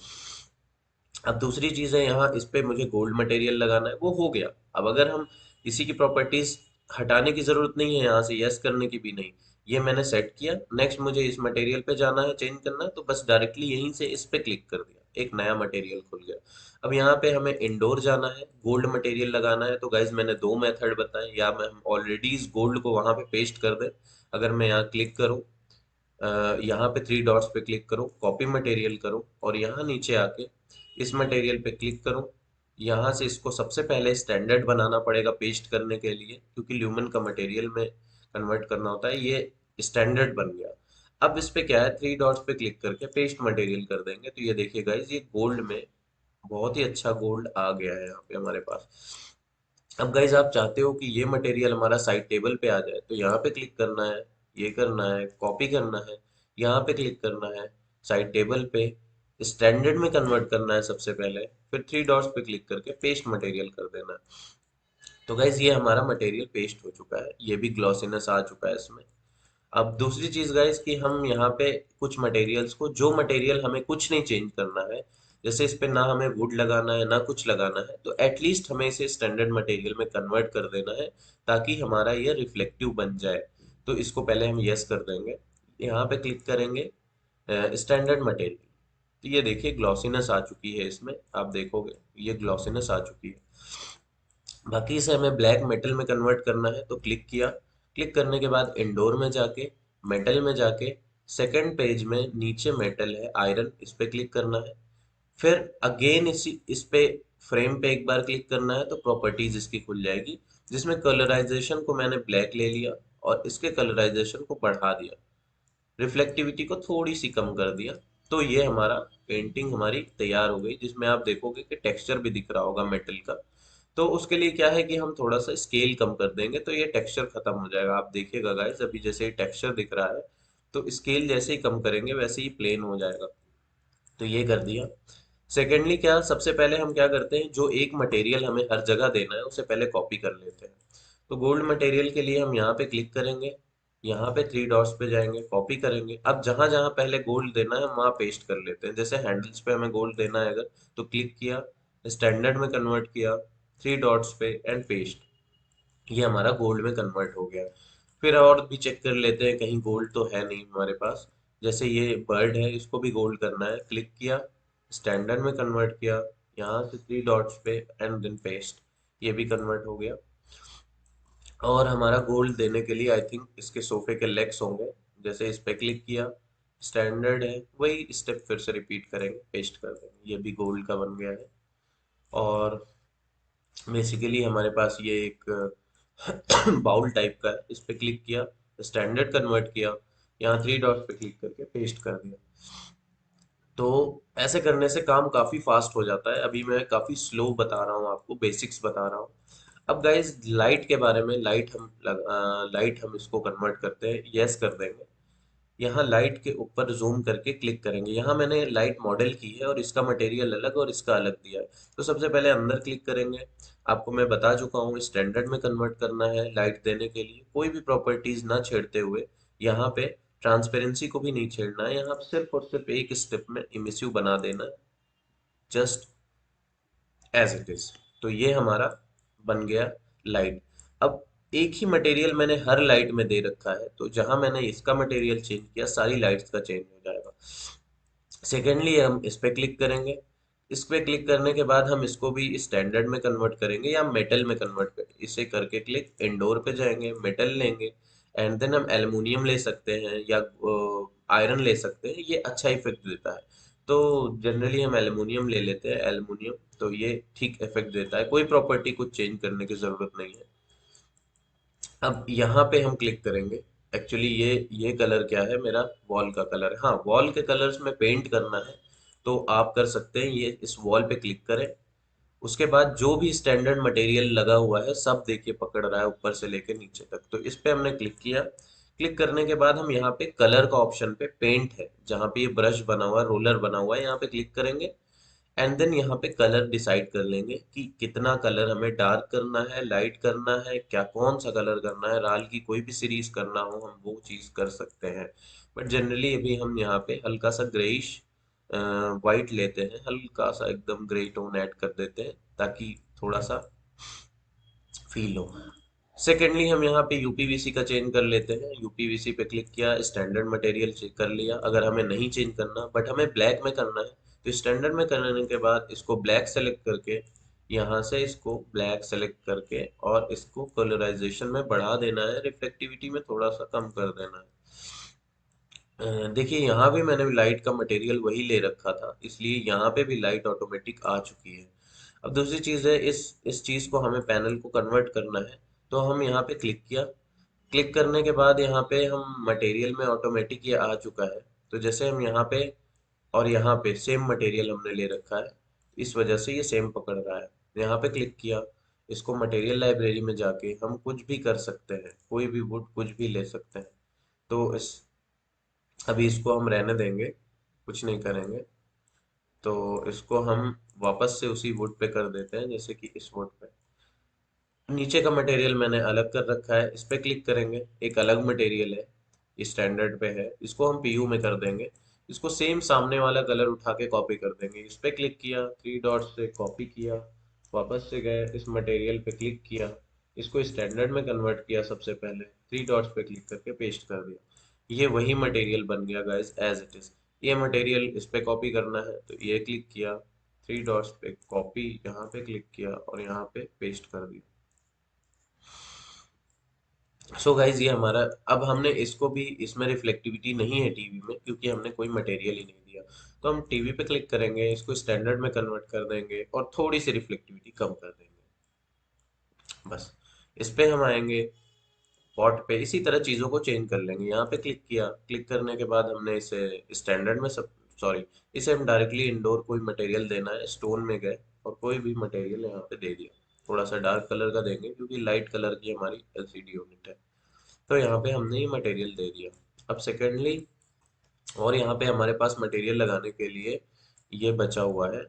अब दूसरी चीज है, यहाँ इस पे मुझे गोल्ड मटेरियल लगाना है, वो हो गया। अब अगर हम इसी की प्रॉपर्टीज हटाने की जरूरत नहीं है, यहाँ से यस करने की भी नहीं, ये मैंने सेट किया। नेक्स्ट मुझे इस मटेरियल पे जाना है, चेंज करना है, तो बस डायरेक्टली यहीं से इस पे क्लिक कर दिया, एक नया मटेरियल खुल गया। अब यहाँ पे हमें इंडोर जाना है, गोल्ड मटेरियल लगाना है, तो गाइज मैंने दो मेथड बताए, या मैं हम ऑलरेडी इस गोल्ड को वहां पे पेस्ट कर दें। अगर मैं यहाँ क्लिक करूँ, यहाँ पे थ्री डॉट्स पे क्लिक करो, कॉपी मटेरियल करो, और यहाँ नीचे आके इस मटेरियल पे क्लिक करो। यहाँ से इसको सबसे पहले स्टैंडर्ड बनाना पड़ेगा पेस्ट करने के लिए, क्योंकि ल्यूमन का मटेरियल में कन्वर्ट करना होता है। ये स्टैंडर्ड बन गया। अब इस पे क्या है, थ्री डॉट्स पे क्लिक करके पेस्ट मटेरियल कर देंगे, तो ये देखिए गाइज, ये गोल्ड में बहुत ही अच्छा गोल्ड आ गया है यहाँ पे हमारे पास। अब गाइज आप चाहते हो कि ये मटेरियल हमारा साइड टेबल पे आ जाए, तो यहाँ पे क्लिक करना है, ये करना है, कॉपी करना है, यहाँ पे क्लिक करना है, साइड टेबल पे स्टैंडर्ड में कन्वर्ट करना है सबसे पहले, फिर थ्री डॉट्स पे क्लिक करके पेस्ट मटेरियल कर देना है। तो गाइज ये हमारा मटेरियल पेस्ट हो चुका है, ये भी ग्लॉसीनेस आ चुका है इसमें। अब दूसरी चीज गाइस कि हम यहाँ पे कुछ मटेरियल्स को, जो मटेरियल हमें कुछ नहीं चेंज करना है, जैसे इस पे ना हमें वुड लगाना है ना कुछ लगाना है, तो एटलीस्ट हमें इसे स्टैंडर्ड मटेरियल में कन्वर्ट कर देना है, ताकि हमारा ये रिफ्लेक्टिव बन जाए। तो इसको पहले हम यस कर देंगे, यहाँ पे क्लिक करेंगे स्टैंडर्ड मटेरियल। तो ये देखिए ग्लॉसीनेस आ चुकी है इसमें, आप देखोगे ये ग्लॉसीनेस आ चुकी है। बाकी इसे हमें ब्लैक मेटल में कन्वर्ट करना है, तो क्लिक किया। क्लिक करने के बाद इंडोर में जाके, मेटल में जाके, सेकंड पेज में नीचे मेटल है आयरन, इस पे क्लिक करना है। फिर अगेन इस पे फ्रेम पे एक बार क्लिक करना है, तो प्रॉपर्टीज इसकी खुल जाएगी, जिसमें कलराइजेशन को मैंने ब्लैक ले लिया और इसके कलराइजेशन को बढ़ा दिया, रिफ्लेक्टिविटी को थोड़ी सी कम कर दिया। तो ये हमारा पेंटिंग हमारी तैयार हो गई, जिसमें आप देखोगे कि टेक्सचर भी दिख रहा होगा मेटल का। तो उसके लिए क्या है कि हम थोड़ा सा स्केल कम कर देंगे, तो ये टेक्सचर खत्म हो जाएगा। आप देखिएगा गाइस, अभी जैसे ही टेक्सचर दिख रहा है, तो स्केल जैसे ही कम करेंगे वैसे ही प्लेन हो जाएगा। तो ये कर दिया। सेकेंडली क्या, सबसे पहले हम क्या करते हैं, जो एक मटेरियल हमें हर जगह देना है उसे पहले कॉपी कर लेते हैं। तो गोल्ड मटेरियल के लिए हम यहाँ पे क्लिक करेंगे, यहाँ पे थ्री डॉट्स पे जाएंगे, कॉपी करेंगे। अब जहां जहां पहले गोल्ड देना है वहां पेस्ट कर लेते हैं। जैसे हैंडल्स पे हमें गोल्ड देना है अगर, तो क्लिक किया, स्टैंडर्ड में कन्वर्ट किया, थ्री डॉट्स पे एंड पेस्ट, ये हमारा गोल्ड में कन्वर्ट हो गया। फिर और भी चेक कर लेते हैं, कहीं गोल्ड तो है नहीं हमारे पास। जैसे ये बर्ड है, इसको भी गोल्ड करना है, क्लिक किया, स्टैंडर्ड में कन्वर्ट किया, यहाँ से थ्री डॉट्स पे एंड देन पेस्ट, ये भी कन्वर्ट हो गया। और हमारा गोल्ड देने के लिए आई थिंक इसके सोफे के लेग्स होंगे, जैसे इस पे क्लिक किया, स्टैंडर्ड है, वही स्टेप फिर से रिपीट करेंगे, पेस्ट कर देंगे, ये भी गोल्ड का बन गया है। और बेसिकली हमारे पास ये एक बाउल टाइप का है, इस पे क्लिक किया, स्टैंडर्ड कन्वर्ट किया, यहाँ थ्री डॉट्स पे क्लिक करके पेस्ट कर दिया। तो ऐसे करने से काम काफी फास्ट हो जाता है। अभी मैं काफी स्लो बता रहा हूँ आपको, बेसिक्स बता रहा हूँ। अब गाइस लाइट के बारे में, लाइट हम इसको कन्वर्ट करते हैं, यस कर देंगे। यहाँ लाइट के ऊपर जूम करके क्लिक करेंगे। यहाँ मैंने लाइट मॉडल की है और इसका मटेरियल अलग और इसका अलग दिया है। तो सबसे पहले अंदर क्लिक करेंगे। आपको मैं बता चुका हूँ, स्टैंडर्ड में कन्वर्ट करना है लाइट देने के लिए, कोई भी प्रॉपर्टीज ना छेड़ते हुए। यहाँ पे ट्रांसपेरेंसी को भी नहीं छेड़ना है, यहाँ सिर्फ और सिर्फ एक स्टेप में इमिसिव बना देना है, जस्ट एज इट इज। तो ये हमारा बन गया लाइट। अब एक ही मटेरियल मैंने हर लाइट में दे रखा है, तो जहां मैंने इसका मटेरियल चेंज किया सारी लाइट्स का चेंज हो जाएगा। सेकेंडली हम इस पे क्लिक करेंगे। इस पे क्लिक करने के बाद हम इसको भी स्टैंडर्ड में कन्वर्ट करेंगे या मेटल में कन्वर्ट करेंगे। इसे करके क्लिक, इंडोर पे जाएंगे, मेटल लेंगे, एंड देन हम एल्युमिनियम ले सकते हैं या आयरन ले सकते हैं, ये अच्छा इफेक्ट देता है। तो जनरली हम एल्युमिनियम ले लेते हैं, एल्युमिनियम। तो ये ठीक इफेक्ट देता है, कोई प्रॉपर्टी कुछ चेंज करने की जरूरत नहीं है। अब यहाँ पे हम क्लिक करेंगे। एक्चुअली ये कलर क्या है, मेरा वॉल का कलर है। हाँ, वॉल के कलर्स में पेंट करना है तो आप कर सकते हैं, ये इस वॉल पे क्लिक करें। उसके बाद जो भी स्टैंडर्ड मटेरियल लगा हुआ है सब देखिए पकड़ रहा है, ऊपर से लेके नीचे तक। तो इस पे हमने क्लिक किया। क्लिक करने के बाद हम यहाँ पे कलर का ऑप्शन पे, पेंट है जहाँ पे ये ब्रश बना हुआ है, रोलर बना हुआ है, यहाँ पे क्लिक करेंगे। एंड देन यहाँ पे कलर डिसाइड कर लेंगे कि कितना कलर हमें डार्क करना है, लाइट करना है, क्या कौन सा कलर करना है। राल की कोई भी सीरीज करना हो हम वो चीज कर सकते हैं। बट जनरली अभी हम यहाँ पे हल्का सा ग्रेइश वाइट लेते हैं, हल्का सा एकदम ग्रे टोन ऐड कर देते हैं ताकि थोड़ा सा फील हो। सेकेंडली हम यहाँ पे यूपीवीसी का चेंज कर लेते हैं। यूपीवीसी पे क्लिक किया, स्टैंडर्ड मटेरियल चेक कर लिया। अगर हमें नहीं चेंज करना बट हमें ब्लैक में करना है, तो स्टैंडर्ड में करने के बाद इसको ब्लैक सेलेक्ट करके, यहाँ से इसको ब्लैक सेलेक्ट करके और इसको कलराइजेशन में बढ़ा देना है, रिफ्लेक्टिविटी में थोड़ा सा कम कर देना है। देखिए यहाँ भी मैंने लाइट का मटेरियल वही ले रखा था, इसलिए यहाँ पे भी लाइट ऑटोमेटिक आ चुकी है। अब दूसरी चीज़ है, इस चीज़ को हमें पैनल को कन्वर्ट करना है। तो हम यहाँ पे क्लिक किया। क्लिक करने के बाद यहाँ पे हम मटेरियल में ऑटोमेटिक ये आ चुका है। तो जैसे हम यहाँ पे और यहाँ पे सेम मटेरियल हमने ले रखा है, इस वजह से ये सेम पकड़ रहा है। यहाँ पे क्लिक किया। इसको मटेरियल लाइब्रेरी में जाके हम कुछ भी कर सकते हैं, कोई भी वुड कुछ भी ले सकते हैं। तो इस अभी इसको हम रहने देंगे, कुछ नहीं करेंगे। तो इसको हम वापस से उसी वुड पे कर देते हैं, जैसे कि इस वुड पे। नीचे का मटेरियल मैंने अलग कर रखा है, इस पे क्लिक करेंगे, एक अलग मटेरियल है, स्टैंडर्ड पे है, इसको हम पीयू में कर देंगे। इसको सेम सामने वाला कलर उठा के कॉपी कर देंगे। इस पे क्लिक किया, थ्री डॉट से कॉपी किया, वापस से गए इस मटेरियल पे क्लिक किया, इसको स्टैंडर्ड में कन्वर्ट किया, सबसे पहले थ्री डॉट्स पे क्लिक करके पेस्ट कर दिया। ये वही मटेरियल बन गया गाइस, एज इट इज। ये मटेरियल इस पे कॉपी करना है तो ये क्लिक किया, थ्री डॉट्स पे कॉपी, यहाँ पे क्लिक किया और यहाँ पे पेस्ट कर दिया। सो गाइज ये हमारा, अब हमने इसको भी, इसमें रिफ्लेक्टिविटी नहीं है टीवी में क्योंकि हमने कोई मटेरियल ही नहीं दिया। तो हम टीवी पे क्लिक करेंगे, इसको स्टैंडर्ड में कन्वर्ट कर देंगे और थोड़ी सी रिफ्लेक्टिविटी कम कर देंगे, बस। इस पे हम आएंगे, पॉट पे इसी तरह चीज़ों को चेंज कर लेंगे। यहाँ पे क्लिक किया, क्लिक करने के बाद हमने इसे स्टैंडर्ड में सब, सॉरी, इसे हम डायरेक्टली इंडोर कोई मटेरियल देना है, स्टोन में गए और कोई भी मटेरियल यहाँ पे दे दिया। थोड़ा सा डार्क कलर का देंगे क्योंकि लाइट कलर की हमारी एलसीडी यूनिट है। तो यहाँ पे हमने ये मटेरियल दे दिया। अब सेकेंडली, और यहाँ पे हमारे पास मटेरियल लगाने के लिए ये बचा हुआ है।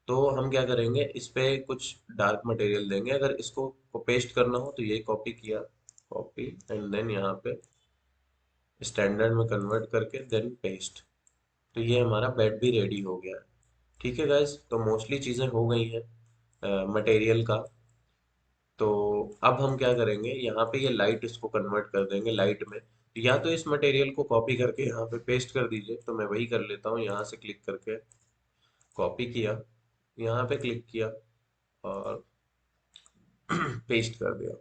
तो हम क्या करेंगे, इस पे कुछ डार्क मटेरियल देंगे। अगर इसको पेस्ट करना हो तो ये कॉपी किया, कॉपी एंड देन यहाँ पे स्टैंडर्ड में कन्वर्ट करके देन पेस्ट। तो ये हमारा बेड भी रेडी हो गया है। ठीक है गाइज, तो मोस्टली चीज़ें हो गई हैं मटेरियल का। तो अब हम क्या करेंगे, यहाँ पे ये लाइट इसको कन्वर्ट कर देंगे लाइट में। या तो इस मटेरियल को कॉपी करके यहाँ पे पेस्ट कर दीजिए, तो मैं वही कर लेता हूँ। यहाँ से क्लिक करके कॉपी किया, यहाँ पे क्लिक किया और पेस्ट कर दिया।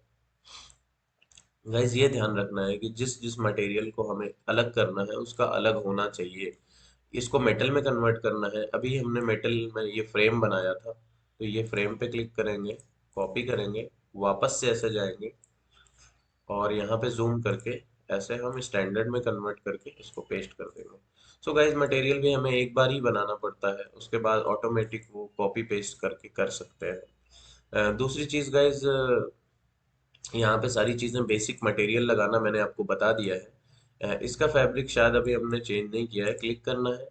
गाइज ये ध्यान रखना है कि जिस जिस मटेरियल को हमें अलग करना है उसका अलग होना चाहिए। इसको मेटल में कन्वर्ट करना है, अभी हमने मेटल में ये फ्रेम बनाया था, तो ये फ्रेम पे क्लिक करेंगे, कॉपी करेंगे, वापस से ऐसे जाएंगे और यहाँ पे जूम करके ऐसे हम स्टैंडर्ड में कन्वर्ट करके इसको पेस्ट कर देंगे। सो गाइज मटेरियल भी हमें एक बार ही बनाना पड़ता है, उसके बाद ऑटोमेटिक वो कॉपी पेस्ट करके कर सकते हैं। दूसरी चीज गाइज, यहाँ पे सारी चीजें बेसिक मटेरियल लगाना मैंने आपको बता दिया है। इसका फैब्रिक शायद अभी हमने चेंज नहीं किया है, क्लिक करना है।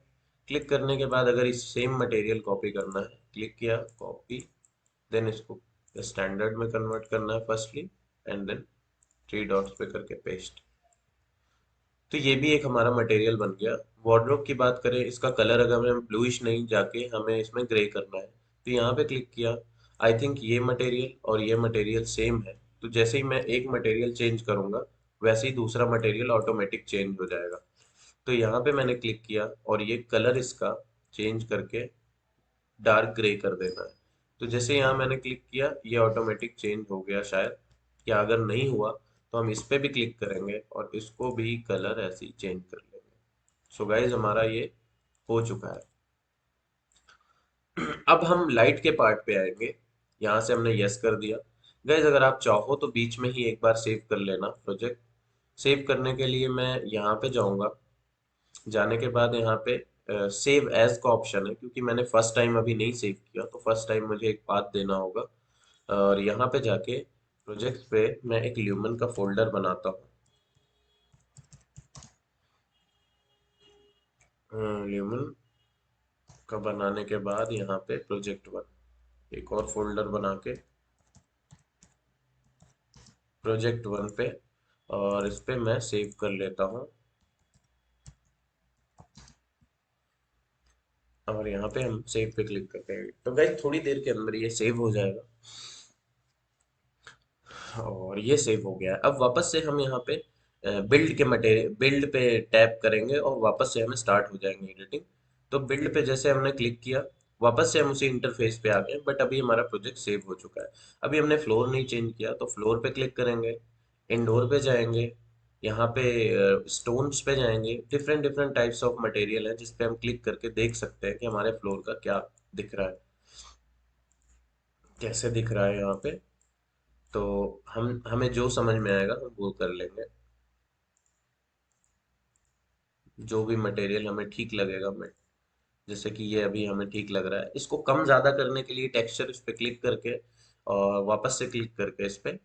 क्लिक करने के बाद अगर इस सेम मटेरियल कॉपी करना है, क्लिक किया कॉपी, देन इसको स्टैंडर्ड में कन्वर्ट करना है firstly, and then three dots पे करके पेस्ट। तो ये भी एक हमारा मटेरियल बन गया। वार्डरोब की बात करें, इसका कलर अगर हमें ब्लूइश नहीं जाके हमें इसमें ग्रे करना है, तो यहाँ पे क्लिक किया। आई थिंक ये मटेरियल और ये मटेरियल सेम है, तो जैसे ही मैं एक मटेरियल चेंज करूंगा, वैसे ही दूसरा मटेरियल ऑटोमेटिक चेंज हो जाएगा। तो यहाँ पे मैंने क्लिक किया और ये कलर इसका चेंज करके डार्क ग्रे कर देना है। तो जैसे यहाँ मैंने क्लिक किया, ये ऑटोमेटिक चेंज हो गया शायद, या अगर नहीं हुआ तो हम इस पे भी क्लिक करेंगे और इसको भी कलर ऐसे ही चेंज कर लेंगे। सो गाइज हमारा ये हो चुका है। अब हम लाइट के पार्ट पे आएंगे। यहाँ से हमने यस कर दिया। गाइज अगर आप चाहो तो बीच में ही एक बार सेव कर लेना प्रोजेक्ट। सेव करने के लिए मैं यहाँ पे जाऊंगा। जाने के बाद यहाँ पे सेव एज का ऑप्शन है, क्योंकि मैंने फर्स्ट टाइम अभी नहीं सेव किया, तो फर्स्ट टाइम मुझे एक पाथ देना होगा। और यहाँ पे जाके प्रोजेक्ट पे मैं एक ल्यूमन का फोल्डर बनाता हूँ। ल्यूमन का बनाने के बाद यहाँ पे प्रोजेक्ट वन एक और फोल्डर बना के प्रोजेक्ट वन पे, और इस पे मैं सेव कर लेता हूँ। और यहाँ पे हम सेव पे क्लिक करते हैं, तो गाइस थोड़ी देर के अंदर ये सेव हो जाएगा। और ये सेव हो गया है। अब वापस से हम यहाँ पे बिल्ड के मटेरियल बिल्ड पे टैप करेंगे और वापस से हमें स्टार्ट हो जाएंगे एडिटिंग। तो बिल्ड पे जैसे हमने क्लिक किया, वापस से हम उसी इंटरफेस पे आ गए, बट अभी हमारा प्रोजेक्ट सेव हो चुका है। अभी हमने फ्लोर नहीं चेंज किया, तो फ्लोर पे क्लिक करेंगे, इंडोर पे जाएंगे, यहाँ पे स्टोन्स पे जाएंगे। Different different types of material है जिस पे हम क्लिक करके देख सकते हैं कि हमारे फ्लोर का क्या दिख रहा है, कैसे दिख रहा है यहाँ पे। तो हम हमें जो समझ में आएगा हम वो कर लेंगे। जो भी मटेरियल हमें ठीक लगेगा, मैं जैसे कि ये अभी हमें ठीक लग रहा है, इसको कम ज्यादा करने के लिए टेक्सचर इस पे क्लिक करके और वापस से क्लिक करके इस पे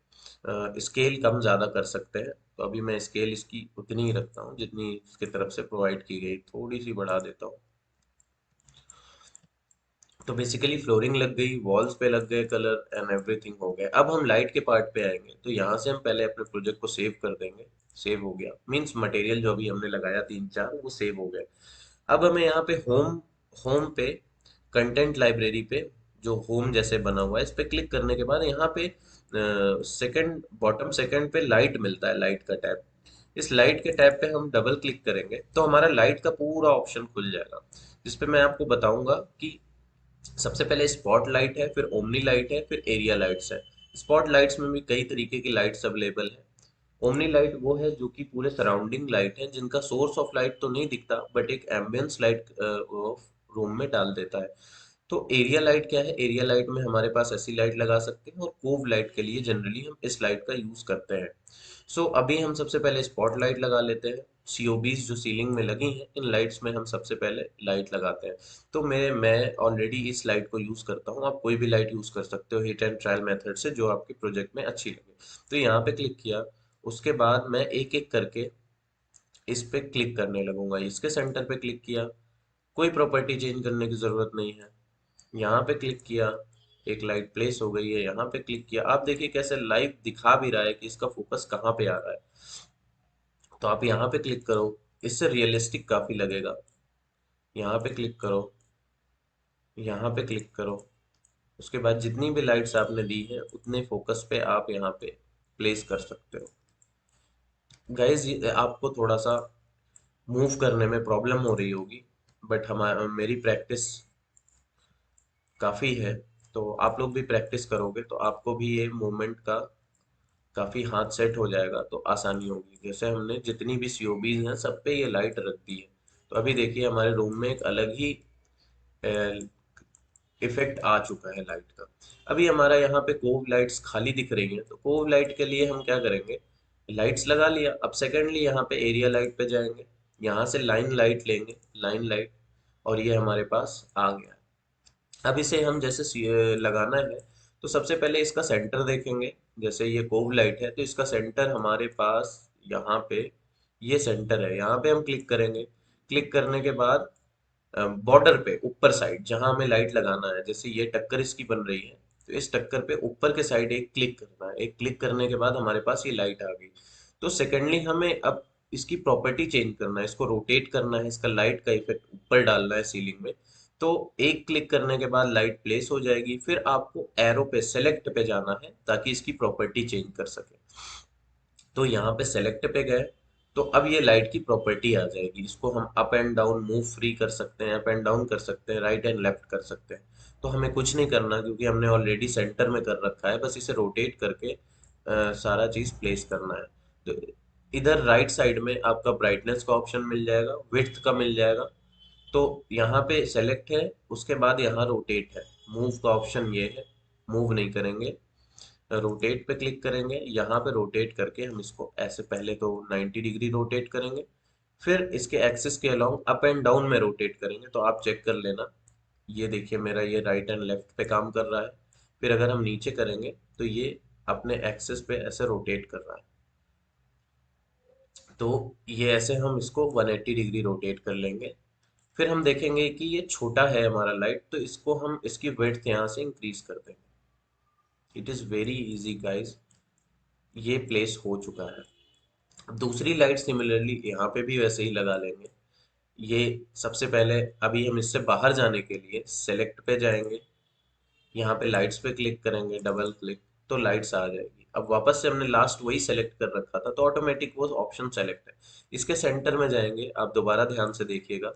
स्केल कम ज्यादा कर सकते हैं। तो अभी मैं स्केल इसकी उतनी ही रखता हूँ जितनी इसकी तरफ से प्रोवाइड की गई, थोड़ी सी बढ़ा देता हूँ। तो बेसिकली फ्लोरिंग लग गई, वॉल्स पे लग गए कलर, एंड एवरीथिंग हो गया। अब हम लाइट के पार्ट पे आएंगे, तो यहाँ से हम पहले अपने प्रोजेक्ट को सेव कर देंगे। सेव हो गया मीन्स मटेरियल जो अभी हमने लगाया तीन चार वो सेव हो गए। अब हमें यहाँ पे होम होम पे कंटेंट लाइब्रेरी पे जो होम जैसे बना हुआ है, इस पे क्लिक करने के बाद यहाँ पे सेकंड बॉटम सेकंड पे लाइट मिलता है, लाइट का टैब। इस लाइट के टैब पे हम डबल क्लिक करेंगे तो हमारा लाइट का पूरा ऑप्शन खुल जाएगा, जिसपे मैं आपको बताऊंगा कि सबसे पहले स्पॉट लाइट है, फिर ओमनी लाइट है, फिर एरिया लाइट्स है। स्पॉट लाइट्स में भी कई तरीके की लाइट्स अवेलेबल है। ओमनी लाइट वो है जो कि पूरे सराउंडिंग लाइट है, जिनका सोर्स ऑफ लाइट तो नहीं दिखता, बट एक एम्बियंस लाइट रूम में डाल देता है। तो एरिया लाइट क्या है? एरिया लाइट में हमारे पास ऐसी लाइट लगा सकते हैं, और कोव लाइट के लिए जनरली हम इस लाइट का यूज करते हैं। सो अभी हम सबसे पहले स्पॉट लाइट लगा लेते हैं। सीओबीज जो सीलिंग में लगी हैं, इन लाइट्स में हम सबसे पहले लाइट लगाते हैं। तो मैं ऑलरेडी इस लाइट को यूज करता हूँ, आप कोई भी लाइट यूज कर सकते हो हिट एंड ट्रायल मेथड से, जो आपके प्रोजेक्ट में अच्छी लगे। तो यहाँ पे क्लिक किया, उसके बाद मैं एक एक करके इस पे क्लिक करने लगूंगा। इसके सेंटर पे क्लिक किया, कोई प्रॉपर्टी चेंज करने की जरूरत नहीं है। यहाँ पे क्लिक किया, एक लाइट प्लेस हो गई है। यहाँ पे क्लिक किया, आप देखिए कैसे लाइव दिखा भी रहा है कि इसका फोकस कहाँ पे आ रहा है। तो आप यहाँ पे क्लिक करो, इससे रियलिस्टिक काफी लगेगा। यहाँ पे क्लिक करो, यहाँ पे क्लिक करो, उसके बाद जितनी भी लाइट्स आपने दी है उतने फोकस पे आप यहाँ पे प्लेस कर सकते हो। गाइज आपको थोड़ा सा मूव करने में प्रॉब्लम हो रही होगी, बट हमारा मेरी प्रैक्टिस काफी है। तो आप लोग भी प्रैक्टिस करोगे तो आपको भी ये मूवमेंट का काफी हाथ सेट हो जाएगा, तो आसानी होगी। जैसे हमने जितनी भी सीओबीज हैं सब पे ये लाइट रख दी है, तो अभी देखिए हमारे रूम में एक अलग ही इफेक्ट आ चुका है लाइट का। अभी हमारा यहाँ पे कोव लाइट्स खाली दिख रही हैं, तो कोव लाइट के लिए हम क्या करेंगे, लाइट्स लगा लिया। अब सेकेंडली यहाँ पे एरिया लाइट पे जाएंगे। यहाँ से लाइन लाइट लेंगे, लाइन लाइट, और ये हमारे पास आ गया। अब इसे हम जैसे लगाना है, तो सबसे पहले इसका सेंटर देखेंगे। जैसे ये कोव लाइट है तो इसका सेंटर हमारे पास यहाँ पे, ये सेंटर है, यहाँ पे हम क्लिक करेंगे। क्लिक करने के बाद बॉर्डर पे ऊपर साइड जहां हमें लाइट लगाना है, जैसे ये टक्कर इसकी बन रही है, तो इस टक्कर पे ऊपर के साइड एक क्लिक करना है। एक क्लिक करने के बाद हमारे पास ये लाइट आ गई। तो सेकेंडली हमें अब इसकी प्रॉपर्टी चेंज करना है, इसको रोटेट करना है, इसका लाइट का इफेक्ट ऊपर डालना है सीलिंग में। तो एक क्लिक करने के बाद लाइट प्लेस हो जाएगी, फिर आपको एरो पे सेलेक्ट पे जाना है ताकि इसकी प्रॉपर्टी चेंज कर सके। तो यहाँ पे सेलेक्ट पे गए, तो अब ये लाइट की प्रॉपर्टी आ जाएगी। इसको हम up and down move free कर सकते हैं, अप एंड डाउन कर सकते हैं, राइट एंड लेफ्ट कर सकते हैं। तो हमें कुछ नहीं करना क्योंकि हमने ऑलरेडी सेंटर में कर रखा है, बस इसे रोटेट करके सारा चीज प्लेस करना है। तो इधर राइट साइड में आपका ब्राइटनेस का ऑप्शन मिल जाएगा, विड्थ का मिल जाएगा। तो यहाँ पे सेलेक्ट है, उसके बाद यहाँ रोटेट है, मूव का ऑप्शन ये है, मूव नहीं करेंगे। रोटेट पे क्लिक करेंगे, यहाँ पे रोटेट करके हम इसको ऐसे पहले तो 90 डिग्री रोटेट करेंगे, फिर इसके एक्सिस के अलोंग अप एंड डाउन में रोटेट करेंगे। तो आप चेक कर लेना, ये देखिए मेरा ये राइट एंड लेफ्ट पे काम कर रहा है। फिर अगर हम नीचे करेंगे तो ये अपने एक्सिस पे ऐसे रोटेट कर रहा है। तो ये ऐसे हम इसको 180 डिग्री रोटेट कर लेंगे। फिर हम देखेंगे कि ये छोटा है हमारा लाइट, तो इसको हम इसकी विड्थ यहाँ से इंक्रीज कर देंगे। It is very easy guys, ये प्लेस हो चुका है। दूसरी लाइट सिमिलरली यहाँ पे भी वैसे ही लगा लेंगे। ये सबसे पहले अभी हम इससे बाहर जाने के लिए सेलेक्ट पे जाएंगे, यहाँ पे लाइट्स पे क्लिक करेंगे, डबल क्लिक, तो लाइट्स आ जाएगी। अब वापस से हमने लास्ट वही सेलेक्ट कर रखा था तो ऑटोमेटिक वो ऑप्शन सेलेक्ट है। इसके सेंटर में जाएंगे, आप दोबारा ध्यान से देखिएगा,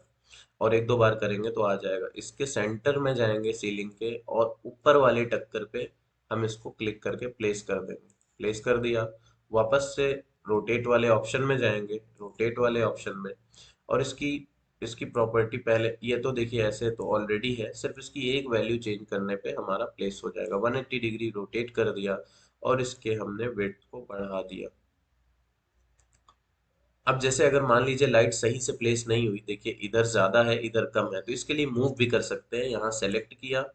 और एक दो बार करेंगे तो आ जाएगा। इसके सेंटर में जाएंगे सीलिंग के, और ऊपर वाले टक्कर पे हम इसको क्लिक करके प्लेस कर देंगे। प्लेस कर दिया, वापस से रोटेट वाले ऑप्शन में जाएंगे, रोटेट वाले ऑप्शन में, और इसकी इसकी प्रॉपर्टी पहले, ये तो देखिए ऐसे तो ऑलरेडी है, सिर्फ इसकी एक वैल्यू चेंज करने पे हमारा प्लेस हो जाएगा। 180 डिग्री रोटेट कर दिया और इसके हमने विड्थ को बढ़ा दिया। अब जैसे अगर मान लीजिए लाइट सही से प्लेस नहीं हुई, देखिए इधर ज्यादा है इधर कम है, तो इसके लिए मूव भी कर सकते हैं। यहाँ सेलेक्ट किया,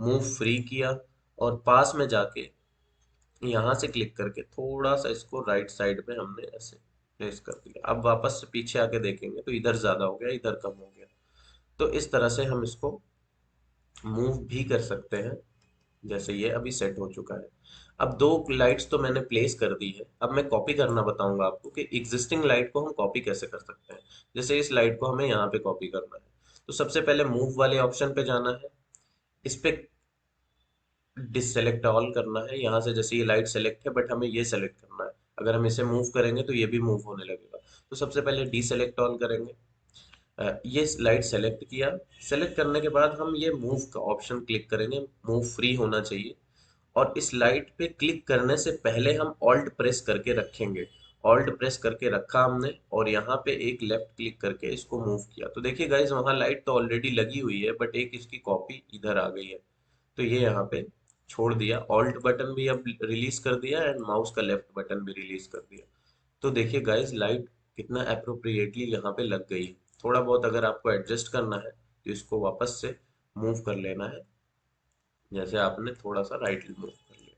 मूव फ्री किया, और पास में जाके यहाँ से क्लिक करके थोड़ा सा इसको राइट साइड में हमने ऐसे प्लेस कर दिया। अब वापस से पीछे आके देखेंगे तो इधर ज्यादा हो गया इधर कम हो गया। तो इस तरह से हम इसको मूव भी कर सकते हैं। जैसे ये अभी सेट हो चुका है। अब दो लाइट्स तो मैंने प्लेस कर दी है, अब मैं कॉपी करना बताऊंगा आपको कि एग्जिस्टिंग लाइट को हम कॉपी कैसे कर सकते हैं। जैसे इस लाइट को हमें यहाँ पे कॉपी करना है, तो सबसे पहले मूव वाले ऑप्शन पे जाना है, इस पे डिससेलेक्ट ऑल करना है। यहाँ से जैसे ये लाइट सेलेक्ट है बट हमें ये सेलेक्ट करना है, अगर हम इसे मूव करेंगे तो ये भी मूव होने लगेगा। तो सबसे पहले डीसेलेक्ट ऑल करेंगे। ये लाइट सेलेक्ट किया, सेलेक्ट करने के बाद हम ये मूव का ऑप्शन क्लिक करेंगे, मूव फ्री होना चाहिए। और इस लाइट पे क्लिक करने से पहले हम ऑल्ट प्रेस करके रखेंगे। ऑल्ट प्रेस करके रखा हमने, और यहाँ पे एक लेफ्ट क्लिक करके इसको मूव किया, तो देखिए गाइज वहाँ लाइट तो ऑलरेडी लगी हुई है बट एक इसकी कॉपी इधर आ गई है। तो ये यहाँ पे छोड़ दिया, ऑल्ट बटन भी अब रिलीज कर दिया एंड माउस का लेफ्ट बटन भी रिलीज कर दिया। तो देखिए गाइज लाइट कितना अप्रोप्रिएटली यहाँ पे लग गई है। थोड़ा बहुत अगर आपको एडजस्ट करना है तो इसको वापस से मूव कर लेना है, जैसे आपने थोड़ा सा राइट मूव कर लिया।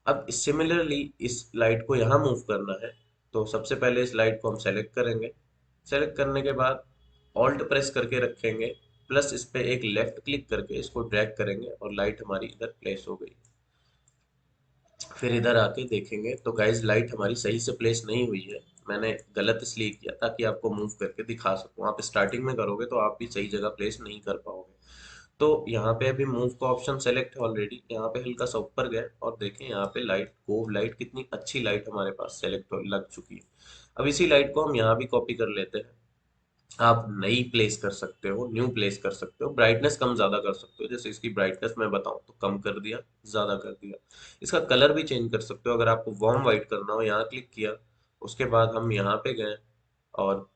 अब सिमिलरली इस लाइट को यहाँ मूव करना है, तो सबसे पहले इस लाइट को हम सेलेक्ट करेंगे। सेलेक्ट करने के बाद ऑल्ट प्रेस करके रखेंगे, प्लस इस पे एक लेफ्ट क्लिक करके इसको ड्रैग करेंगे और लाइट हमारी इधर प्लेस हो गई। फिर इधर आके देखेंगे तो गाइज लाइट हमारी सही से प्लेस नहीं हुई है। मैंने गलत इसलिए किया ताकि आपको मूव करके दिखा सकूं, आप स्टार्टिंग में करोगे तो आप भी सही जगह प्लेस नहीं कर पाओगे। तो यहाँ पे अभी मूव का ऑप्शन सेलेक्ट है ऑलरेडी, यहाँ पे हल्का सा ऊपर गए और देखें यहाँ पे लाइट कोव लाइट कितनी अच्छी लाइट हमारे पास सेलेक्ट लग चुकी है। अब इसी लाइट को हम यहाँ भी कॉपी कर लेते हैं। आप नई प्लेस कर सकते हो, न्यू प्लेस कर सकते हो, ब्राइटनेस कम ज्यादा कर सकते हो। जैसे इसकी ब्राइटनेस मैं बताऊं तो कम कर दिया, ज्यादा कर दिया। इसका कलर भी चेंज कर सकते हो, अगर आपको वार्म व्हाइट करना हो यहाँ क्लिक किया, उसके बाद हम यहाँ पे गए और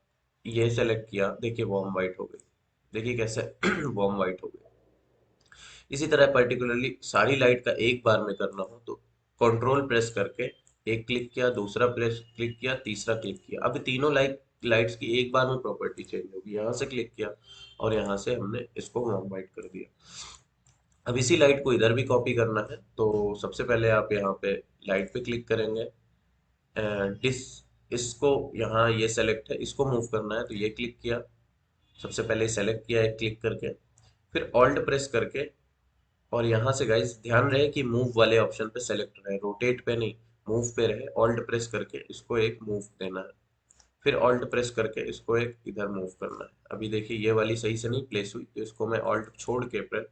ये सेलेक्ट किया, देखिए वार्म व्हाइट हो गई। देखिए कैसे वार्म व्हाइट हो गई। इसी तरह पर्टिकुलरली सारी लाइट का एक बार में करना हो तो कंट्रोल प्रेस करके एक क्लिक किया, दूसरा प्रेस क्लिक किया, तीसरा क्लिक किया, अब तीनों लाइट लाइट्स की एक बार में प्रॉपर्टी चेंज होगी। यहाँ से क्लिक किया और यहाँ से हमने इसको वार्म वाइट कर दिया। अब इसी लाइट को इधर भी कॉपी करना है, तो सबसे पहले आप यहाँ पे लाइट पे क्लिक करेंगे। डिस इसको यहाँ ये सेलेक्ट है, इसको मूव करना है तो ये क्लिक किया। सबसे पहले सेलेक्ट किया है क्लिक करके, फिर ऑल्ट प्रेस करके, और यहाँ से गाइस ध्यान रहे कि मूव वाले ऑप्शन पे सेलेक्ट रहे, रोटेट पे नहीं, मूव पे रहे। ऑल्ट प्रेस करके इसको एक मूव देना है, फिर ऑल्ट प्रेस करके इसको एक इधर मूव करना है। अभी देखिए ये वाली सही से नहीं प्लेस हुई, तो इसको मैं ऑल्ट छोड़ के प्रेस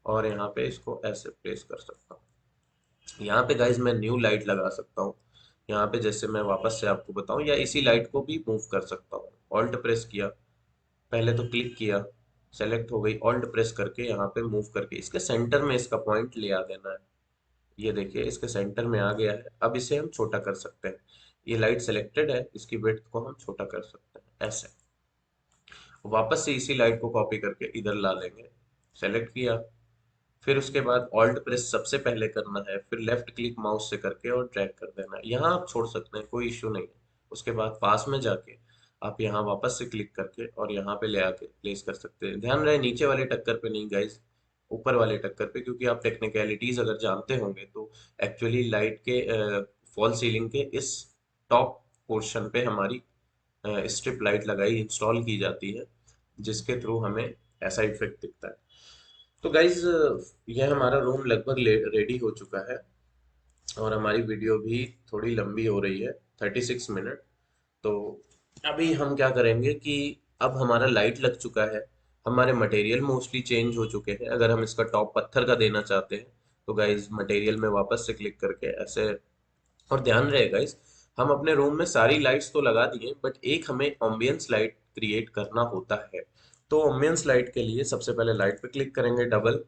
और यहाँ पे इसको ऐसे प्लेस कर सकता हूँ। यहाँ पे गाइज मैं न्यू लाइट लगा सकता हूँ। यहाँ पे जैसे मैं वापस से आपको बताऊं, या इसी लाइट को भी मूव कर सकता हूँ। ऑल्ट प्रेस किया, पहले तो क्लिक किया, सेलेक्ट हो गई, ऑल्ट प्रेस करके यहाँ पे मूव करके इसके सेंटर में इसका पॉइंट ले आ देना है। ये देखिए इसके सेंटर में आ गया है। अब इसे हम छोटा कर सकते हैं। ये लाइट सेलेक्टेड है, इसकी विड्थ को हम छोटा कर सकते हैं ऐसे। वापस से इसी लाइट को कॉपी करके इधर ला लेंगे, सेलेक्ट किया, फिर उसके बाद ऑल्ट प्रेस सबसे पहले करना है, फिर लेफ्ट क्लिक माउस से करके और ड्रैग कर देना है। यहाँ आप छोड़ सकते हैं, कोई इश्यू नहीं है। उसके बाद पास में जाके आप यहाँ वापस से क्लिक करके और यहाँ पे ले आके प्लेस कर सकते हैं। ध्यान रहे नीचे वाले टक्कर पे नहीं गाइस, ऊपर वाले टक्कर पे, क्योंकि आप टेक्निकलिटीज अगर जानते होंगे तो एक्चुअली लाइट के फॉल सीलिंग के इस टॉप पोर्शन पे हमारी स्ट्रिप लाइट लगाई इंस्टॉल की जाती है, जिसके थ्रू हमें ऐसा इफेक्ट दिखता है। तो गाइज यह हमारा रूम लगभग रेडी हो चुका है, और हमारी वीडियो भी थोड़ी लंबी हो रही है, 36 मिनट। तो अभी हम क्या करेंगे कि अब हमारा लाइट लग चुका है, हमारे मटेरियल मोस्टली चेंज हो चुके हैं। अगर हम इसका टॉप पत्थर का देना चाहते हैं तो गाइज मटेरियल में वापस से क्लिक करके ऐसे, और ध्यान रहे गाइस, हम अपने रूम में सारी लाइट्स तो लगा दिए, बट एक हमें एम्बियंस लाइट क्रिएट करना होता है। तो एम्बियंस लाइट के लिए सबसे पहले लाइट पे क्लिक करेंगे, डबल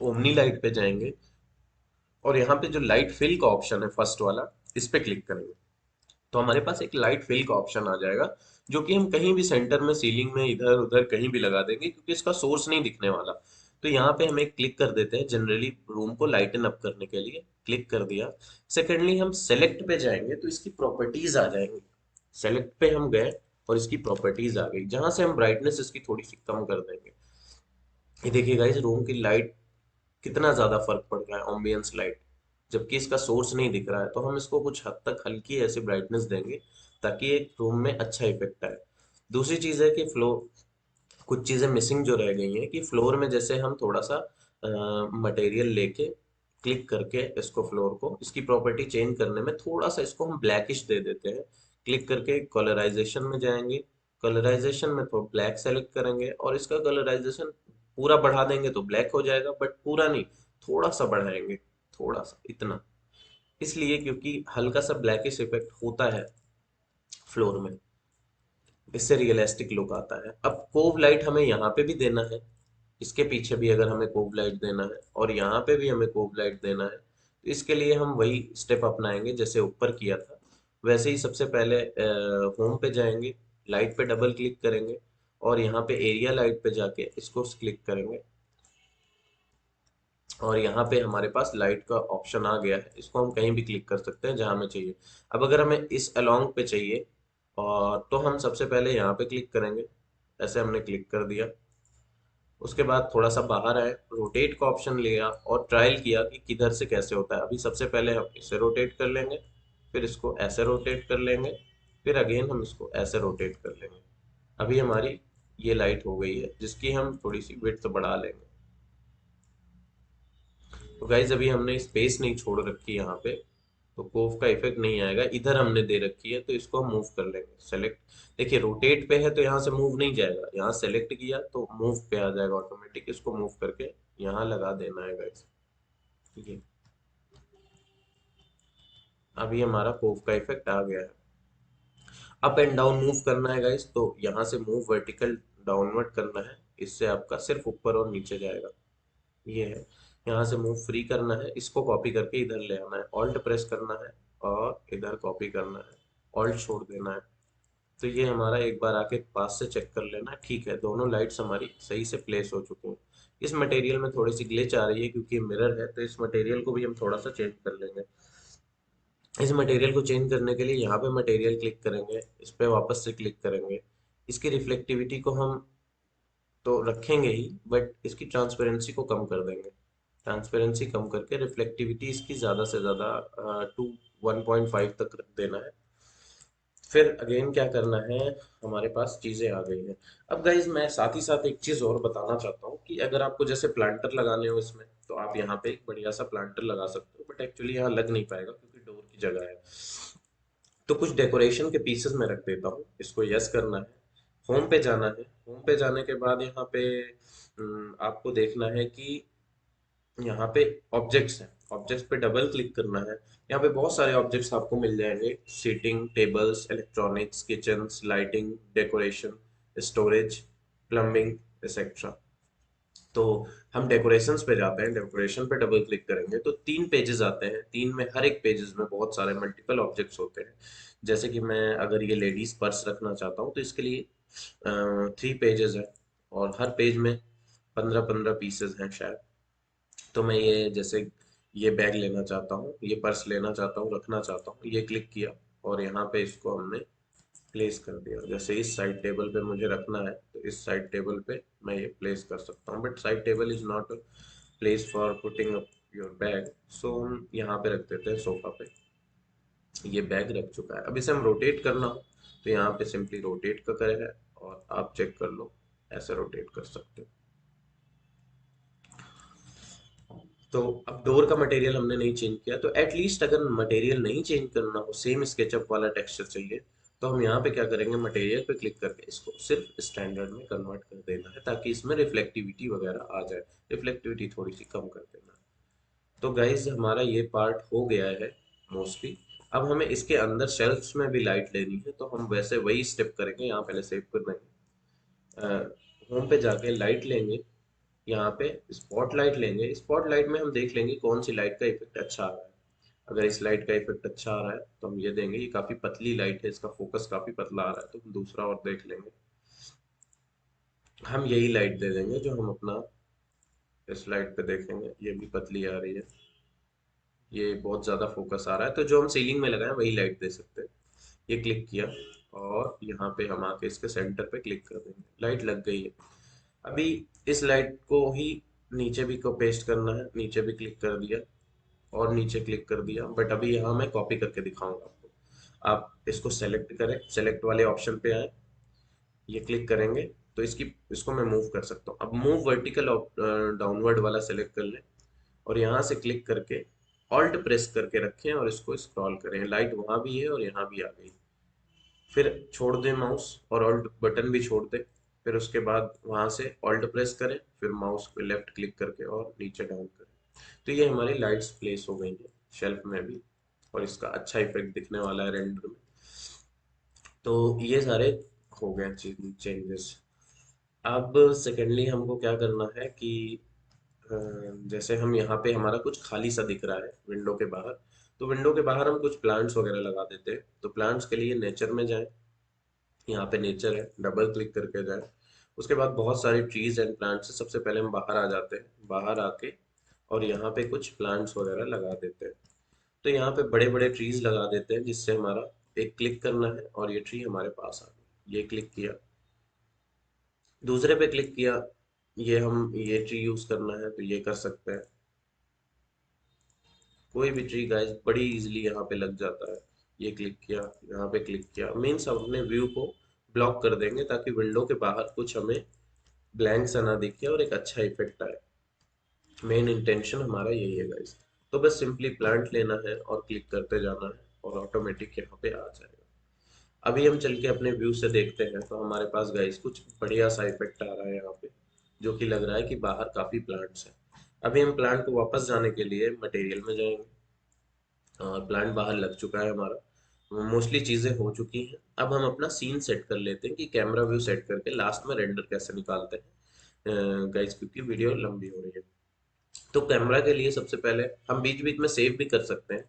ओमनी लाइट पे जाएंगे, और यहाँ पे जो लाइट फिल का ऑप्शन है फर्स्ट वाला, इस पे क्लिक करेंगे। तो हमारे पास एक लाइट फिल का ऑप्शन आ जाएगा, जो कि हम कहीं भी सेंटर में, सीलिंग में, इधर उधर कहीं भी लगा देंगे, क्योंकि इसका सोर्स नहीं दिखने वाला। तो यहाँ पे हम एक क्लिक कर देते हैं, जनरली रूम को लाइटन अप करने के लिए क्लिक कर दिया। सेकेंडली हम सेलेक्ट पे जाएंगे तो इसकी प्रॉपर्टीज आ जाएंगी। सेलेक्ट पे हम गए और इसकी प्रॉपर्टीज आ गई, जहां से हम ब्राइटनेस इसकी थोड़ी सी कम कर देंगे। ये देखिए गाइस, रूम की लाइट कितना ज्यादा फर्क पड़ रहा है, एम्बियंस लाइट, जबकि इसका सोर्स नहीं दिख रहा है। तो हम इसको कुछ हद तक हल्की ऐसी ब्राइटनेस देंगे, ताकि एक रूम में अच्छा इफेक्ट आए। दूसरी चीज है कि फ्लोर, कुछ चीजें मिसिंग जो रह गई हैं, कि फ्लोर में जैसे हम थोड़ा सा मटेरियल लेके क्लिक करके इसको, फ्लोर को, इसकी प्रॉपर्टी चेंज करने में थोड़ा सा इसको हम ब्लैकिश दे देते हैं। क्लिक करके कलराइजेशन में जाएंगे, कलराइजेशन में तो ब्लैक सेलेक्ट करेंगे और इसका कलराइजेशन पूरा बढ़ा देंगे तो ब्लैक हो जाएगा, बट पूरा नहीं, थोड़ा सा बढ़ाएंगे, थोड़ा सा, इतना, इसलिए क्योंकि हल्का सा ब्लैकिश इफेक्ट होता है फ्लोर में, इससे रियलिस्टिक लुक आता है। अब कोव लाइट हमें यहाँ पे भी देना है, इसके पीछे भी अगर हमें कोव लाइट देना है, और यहाँ पे भी हमें कोव लाइट देना है, तो इसके लिए हम वही स्टेप अपनाएंगे जैसे ऊपर किया था। वैसे ही सबसे पहले होम पे जाएंगे, लाइट पे डबल क्लिक करेंगे, और यहाँ पे एरिया लाइट पे जाके इसको क्लिक करेंगे, और यहाँ पे हमारे पास लाइट का ऑप्शन आ गया है। इसको हम कहीं भी क्लिक कर सकते हैं जहां हमें चाहिए। अब अगर हमें इस अलोंग पे चाहिए, और तो हम सबसे पहले यहाँ पे क्लिक करेंगे, ऐसे हमने क्लिक कर दिया। उसके बाद थोड़ा सा बाहर आए, रोटेट का ऑप्शन लिया और ट्रायल किया कि किधर से कैसे होता है। अभी सबसे पहले हम इसे रोटेट कर लेंगे, फिर इसको ऐसे रोटेट कर लेंगे, फिर अगेन हम इसको ऐसे रोटेट कर लेंगे। अभी हमारी ये लाइट हो गई है, जिसकी हम थोड़ी सी विड्थ बढ़ा लेंगे। तो गाइज अभी हमने स्पेस नहीं छोड़ रखी यहाँ पे, तो कोव का इफेक्ट नहीं आएगा। इधर हमने दे रखी है तो इसको हम मूव कर लेंगे, सेलेक्ट। देखिए रोटेट पे है तो यहाँ से मूव नहीं जाएगा, यहाँ सेलेक्ट किया तो मूव पे आ जाएगा ऑटोमेटिक। इसको मूव करके यहाँ लगा देना है गाइज। ये अभी हमारा कोव का इफेक्ट आ गया है। अप एंड डाउन मूव करना है गाइज, तो यहाँ से मूव वर्टिकल डाउनवर्ड करना है, इससे आपका सिर्फ ऊपर और नीचे जाएगा। ये है। यहाँ से मूव फ्री करना है, इसको कॉपी करके इधर ले आना है, ऑल्ट प्रेस करना है और इधर कॉपी करना है, ऑल्ट छोड़ देना है। तो ये हमारा एक बार आके पास से चेक कर लेना। ठीक है, दोनों लाइट्स हमारी सही से प्लेस हो चुकी हैं। इस मटेरियल में थोड़ी सी ग्लिच आ रही है क्योंकि मिरर है, तो इस मटेरियल को भी हम थोड़ा सा चेंज कर लेंगे। इस मटेरियल को चेंज करने के लिए यहाँ पे मटेरियल क्लिक करेंगे, इस पे वापस से क्लिक करेंगे। इसकी रिफ्लेक्टिविटी को हम तो रखेंगे ही, बट इसकी ट्रांसपेरेंसी को कम कर देंगे। ट्रांसपेरेंसी कम करके रिफ्लेक्टिविटी इसकी ज़्यादा से ज़्यादा टू 1.5 तक रख देना है। फिर अगेन क्या करना है, हमारे पास चीज़ें आ गई हैं। अब गाइज मैं साथ ही साथ एक चीज़ और बताना चाहता हूँ कि अगर आपको जैसे प्लांटर लगाने हो इसमें, तो आप यहाँ पे एक बढ़िया सा प्लांटर लगा सकते हो, बट एक्चुअली यहाँ लग नहीं पाएगा क्योंकि डोर की जगह है। तो कुछ डेकोरेशन के पीसेस में रख देता हूँ, इसको यस करना है, होम पे जाना है। होम पे जाने के बाद यहाँ पे आपको देखना है कि यहाँ पे ऑब्जेक्ट्स हैं, ऑब्जेक्ट्स पे डबल क्लिक करना है। यहाँ पे बहुत सारे ऑब्जेक्ट्स आपको मिल जाएंगे, seating, tables, electronics, kitchens, lighting, decoration, storage, plumbing, etcetera. तो हम डेकोरेशंस पे जाते हैं, डेकोरेशन पे डबल क्लिक करेंगे तो 3 पेजेस आते हैं। तीन में हर एक पेजेस में बहुत सारे मल्टीपल ऑब्जेक्ट्स होते हैं। जैसे कि मैं अगर ये लेडीज पर्स रखना चाहता हूँ तो इसके लिए 3 पेजेस है, और हर पेज में 15-15 पीसेस हैं शायद। तो मैं ये जैसे ये बैग लेना चाहता हूँ, ये पर्स लेना चाहता हूँ, रखना चाहता हूँ, ये क्लिक किया और यहाँ पे इसको हमने प्लेस कर दिया। जैसे इस साइड टेबल पे मुझे रखना है तो इस साइड टेबल पे मैं ये प्लेस कर सकता हूँ, but side table is not place for putting up your bag, so हम यहाँ पे रख देते हैं सोफा पे। ये बैग रख चुका है। अब इसे हम रोटेट करना हो तो यहाँ पे सिंपली रोटेट का करे है, और आप चेक कर लो, ऐसे रोटेट कर सकते हो। तो अब डोर का मटेरियल हमने नहीं चेंज किया, तो एटलीस्ट अगर मटेरियल नहीं चेंज करना हो, सेम स्केचअप वाला टेक्सचर चाहिए, तो हम यहाँ पे क्या करेंगे, मटेरियल पे क्लिक करके इसको सिर्फ स्टैंडर्ड में कन्वर्ट कर देना है, ताकि इसमें रिफ्लेक्टिविटी वगैरह आ जाए। रिफ्लेक्टिविटी थोड़ी सी कम कर देना है। तो गाइज हमारा ये पार्ट हो गया है मोस्टली। अब हमें इसके अंदर शेल्फ्स में भी लाइट लेनी है, तो हम वैसे वही स्टेप करेंगे। यहाँ पहले सेव कर देंगे, होम पे जाके लाइट लेंगे, यहाँ पे स्पॉट लाइट लेंगे। स्पॉट लाइट में हम देख लेंगे कौन सी लाइट का इफेक्ट अच्छा आ रहा है। अगर इस लाइट का इफेक्ट अच्छा आ रहा है तो हम ये देंगे। ये काफी पतली लाइट है, इसका फोकस काफी पतला आ रहा है, तो हम दूसरा और देख लेंगे। हम यही लाइट दे देंगे जो हम अपना इस लाइट पे देखेंगे, ये भी पतली आ रही है, ये बहुत ज्यादा फोकस आ रहा है, तो जो हम सीलिंग में लगाए वही लाइट दे सकते हैं। ये क्लिक किया और यहाँ पे हम आके इसके सेंटर पे क्लिक कर देंगे, लाइट लग गई है। अभी इस लाइट को ही नीचे भी को पेस्ट करना है, नीचे भी क्लिक कर दिया और नीचे क्लिक कर दिया, बट अभी यहाँ मैं कॉपी करके दिखाऊंगा आपको। आप इसको सेलेक्ट करें, सेलेक्ट वाले ऑप्शन पे आए, ये क्लिक करेंगे तो इसको मैं मूव कर सकता हूँ। अब मूव वर्टिकल डाउनवर्ड वाला सेलेक्ट कर लें और यहाँ से क्लिक करके ऑल्ट प्रेस करके रखें और इसको स्क्रॉल करें। लाइट वहां भी है और यहाँ भी आ गई। फिर छोड़ दें माउस और ऑल्ट बटन भी छोड़ दें। फिर उसके बाद वहां से ऑल्ट प्रेस करें, फिर माउस पे लेफ्ट क्लिक करके और नीचे डाउन करें। तो ये हमारी लाइट्स प्लेस हो गई है शेल्फ में भी, और इसका अच्छा इफेक्ट दिखने वाला है रेंडर में। तो ये सारे हो गए चेंजेस। अब सेकेंडली हमको क्या करना है कि अ, जैसे हम यहाँ पे हमारा कुछ खाली सा दिख रहा है विंडो के बाहर, तो विंडो के बाहर हम कुछ प्लांट्स वगैरह लगा देते हैं। तो प्लांट्स के लिए नेचर में जाएं, यहाँ पे नेचर है, डबल क्लिक करके जाएं। उसके बाद बहुत सारी ट्रीज एंड प्लांट्स है। सबसे पहले हम बाहर आ जाते हैं, बाहर आके और यहाँ पे कुछ प्लांट्स वगैरह लगा देते हैं। तो यहाँ पे बड़े बड़े ट्रीज लगा देते हैं, जिससे हमारा एक क्लिक करना है और ये ट्री हमारे पास आ गई। ये क्लिक किया, दूसरे पे क्लिक किया, ये हम ये ट्री यूज करना है तो ये कर सकते हैं। कोई भी ट्री गाइस बड़ी इजीली यहाँ पे लग जाता है। ये क्लिक किया, यहाँ पे क्लिक किया, मीन्स हम अपने व्यू को ब्लॉक कर देंगे ताकि विंडो के बाहर कुछ हमें ब्लैंक सा ना दिखे और एक अच्छा इफेक्ट आए। मेन इंटेंशन हमारा यही है गाइस। तो बस सिंपली प्लांट लेना है और क्लिक करते जाना है और ऑटोमेटिक यहाँ पे आ जाएगा। अभी हम चल के अपने व्यू से देखते हैं तो हमारे पास गाइस कुछ बढ़िया सा इफेक्ट आ रहा है यहाँ पे, जो कि लग रहा है कि बाहर काफी प्लांट्स हैं। अभी हम प्लांट को वापस जाने के लिए मटेरियल में जाएंगे, और प्लांट बाहर लग चुका है हमारा, मोस्टली चीजें हो चुकी हैं। अब हम अपना सीन सेट कर लेते हैं कि कैमरा व्यू सेट करके लास्ट में रेंडर कैसे निकालते हैं गाइस, क्योंकि वीडियो लंबी हो रही है। तो कैमरा के लिए सबसे पहले हम बीच बीच में सेव भी कर सकते हैं,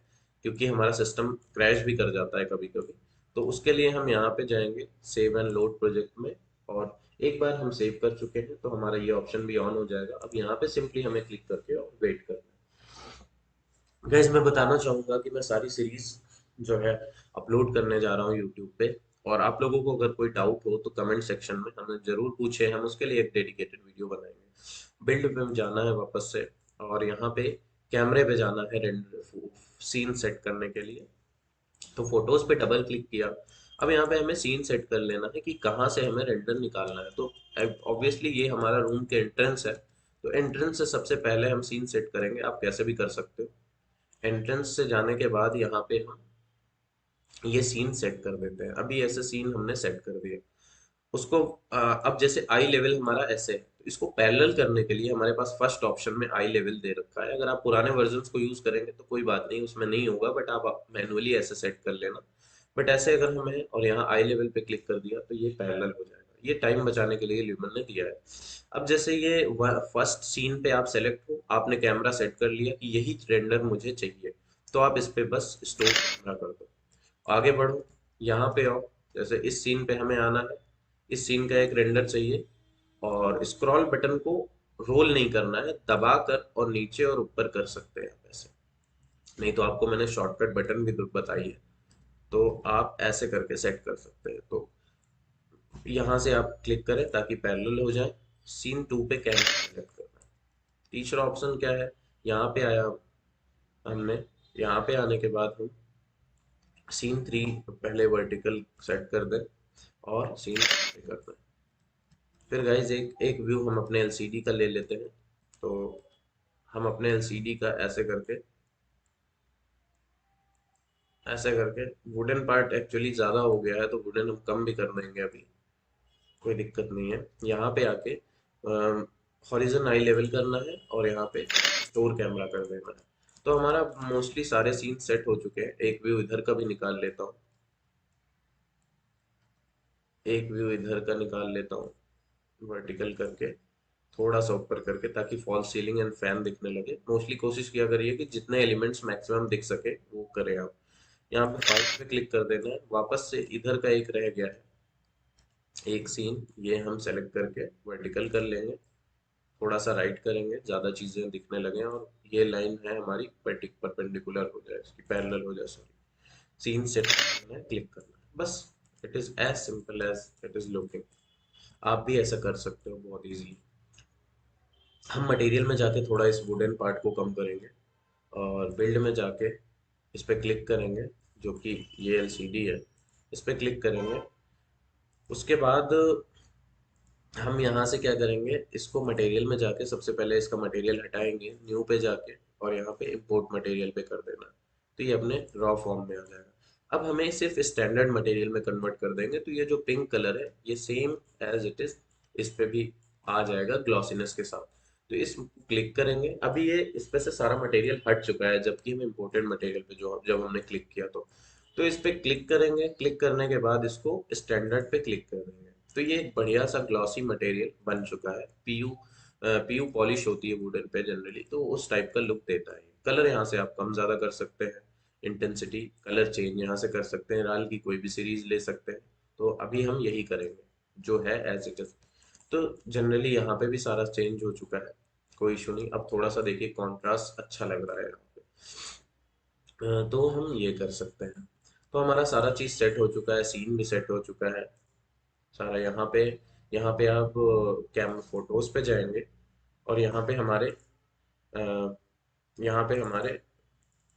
क्योंकि हमारा सिस्टम क्रैश भी कर जाता है कभी कभी। तो उसके लिए हम यहाँ पे जाएंगे सेव एंड लोड प्रोजेक्ट में, और एक बार हम सेव कर चुके हैं तो हमारा ये ऑप्शन भी ऑन हो जाएगा। अब यहाँ पे सिंपली हमें क्लिक करके और वेट करना है। गाइस मैं बताना चाहूंगा कि मैं सारी सीरीज जो है अपलोड करने जा रहा हूँ यूट्यूब पे। और आप लोगों को अगर कोई डाउट हो तो कमेंट सेक्शन में हमें जरूर पूछे, हम उसके लिए एक डेडिकेटेड वीडियो बनाएंगे। बिल्ड पे जाना है वापस से, और यहाँ पे कैमरे पे जाना है रेंडर सीन सेट करने के लिए। तो फोटोज पे डबल क्लिक किया। अब यहाँ पे हमें सीन सेट कर लेना है कि कहाँ से हमें रेंडर निकालना है। तो ऑब्वियसली ये हमारा रूम के एंट्रेंस है, तो एंट्रेंस से सबसे पहले हम सीन सेट करेंगे। आप कैसे भी कर सकते हो। एंट्रेंस से जाने के बाद यहाँ पे हम ये सीन सेट कर देते हैं। अभी ऐसे सीन हमने सेट कर दिए उसको। अब जैसे आई लेवल हमारा ऐसे है, तो इसको पैरेलल करने के लिए हमारे पास फर्स्ट ऑप्शन में आई लेवल दे रखा है। अगर आप पुराने वर्जन्स को यूज करेंगे तो कोई बात नहीं, उसमें नहीं होगा, बट आप मैनुअली ऐसे सेट कर लेना। बट ऐसे अगर हमें और यहाँ आई लेवल पे क्लिक कर दिया तो ये पैरेलल हो जाएगा। ये टाइम बचाने के लिए ल्यूमन ने दिया है। अब जैसे ये फर्स्ट सीन पे आप सेलेक्ट हो, आपने कैमरा सेट कर लिया कि यही रेंडर मुझे चाहिए, तो आप इस पे बस स्टोर कैमरा कर दो, आगे बढ़ो, यहाँ पे आओ। जैसे इस सीन पे हमें आना है, इस सीन का एक रेंडर चाहिए, और स्क्रॉल बटन को रोल नहीं करना है, दबा कर और नीचे और ऊपर कर सकते हैं आप ऐसे। नहीं तो आपको मैंने शॉर्टकट बटन भी तो बताई है, तो आप ऐसे करके सेट कर सकते हैं। तो यहाँ से आप क्लिक करें ताकि पैरेलल हो जाए। सीन 2 पे कैमरा सेलेक्ट करना है। तीसरा ऑप्शन क्या है, यहाँ पे आया हमने। यहाँ पे आने के बाद हम सीन 3 पहले वर्टिकल सेट कर दें और सीन कर दें। फिर गाइज एक एक व्यू हम अपने एलसीडी का ले लेते हैं। तो हम अपने एलसीडी का ऐसे करके वुडन पार्ट एक्चुअली ज़्यादा हो गया है, तो वुडन हम कम भी कर देंगे अभी, कोई दिक्कत नहीं है। यहाँ पे आके हॉरिजन आई लेवल करना है और यहाँ पे स्टोर कैमरा कर देना है। तो हमारा मोस्टली सारे सीन सेट हो चुके हैं। एक व्यू इधर का भी निकाल लेता हूँ, एक व्यू इधर का निकाल लेता हूँ, वर्टिकल करके थोड़ा सा ऊपर करके, ताकि फॉल सीलिंग एंड फैन दिखने लगे। मोस्टली कोशिश किया करिए कि जितने एलिमेंट्स मैक्सिमम दिख सके वो करें आप। यहाँ पे फाइल पे क्लिक कर देना है। वापस से इधर का एक रह गया है, एक सीन, ये हम सेलेक्ट करके वर्टिकल कर लेंगे। थोड़ा सा राइट करेंगे, ज़्यादा चीज़ें दिखने लगे, और ये लाइन है हमारी परपेंडिकुलर हो जाए, इसकी पैरेलल हो जाए, सॉरी। सीन सेट करना है, क्लिक करना है, बस। It is as simple as it is looking. आप भी ऐसा कर सकते हो बहुत इजीली। हम मटेरियल में जाके थोड़ा इस वुडन पार्ट को कम करेंगे, और बिल्ड में जाके इस पे क्लिक करेंगे, जो कि ये एलसीडी है, इस पे क्लिक करेंगे। उसके बाद हम यहाँ से क्या करेंगे, इसको मटेरियल में जाके सबसे पहले इसका मटेरियल हटाएंगे, न्यू पे जाके, और यहाँ पे इंपोर्ट मटेरियल पे कर देना। तो ये अपने रॉ फॉर्म में आ जाएगा। अब हमें सिर्फ स्टैंडर्ड मटेरियल में कन्वर्ट कर देंगे, तो ये जो पिंक कलर है ये सेम एज इट इज इस पे भी आ जाएगा ग्लॉसीनेस के साथ। तो इस क्लिक करेंगे, अभी ये इस पे से सारा मटेरियल हट चुका है, जबकि हम इम्पोर्टेड मटेरियल पे जो जब हमने क्लिक किया तो इस पे क्लिक करेंगे। क्लिक करने के बाद इसको स्टैंडर्ड पे क्लिक कर देंगे। तो ये एक बढ़िया सा ग्लॉसी मटेरियल बन चुका है। पीयू पॉलिश होती है वुडन पे जनरली, तो उस टाइप का लुक देता है। कलर यहाँ से आप कम ज़्यादा कर सकते हैं, इंटेंसिटी कलर चेंज यहाँ से कर सकते हैं, राल की कोई भी सीरीज ले सकते हैं। तो अभी हम यही करेंगे जो है एज इट इज। तो जनरली यहाँ पे भी सारा चेंज हो चुका है, कोई इशू नहीं। अब थोड़ा सा देखिए कॉन्ट्रास्ट अच्छा लग रहा है यहाँ पे। तो हम ये कर सकते हैं। तो हमारा सारा चीज़ सेट हो चुका है, सीन भी सेट हो चुका है सारा। यहाँ पे आप कैम फोटोज पे जाएंगे, और अ, यहाँ पे हमारे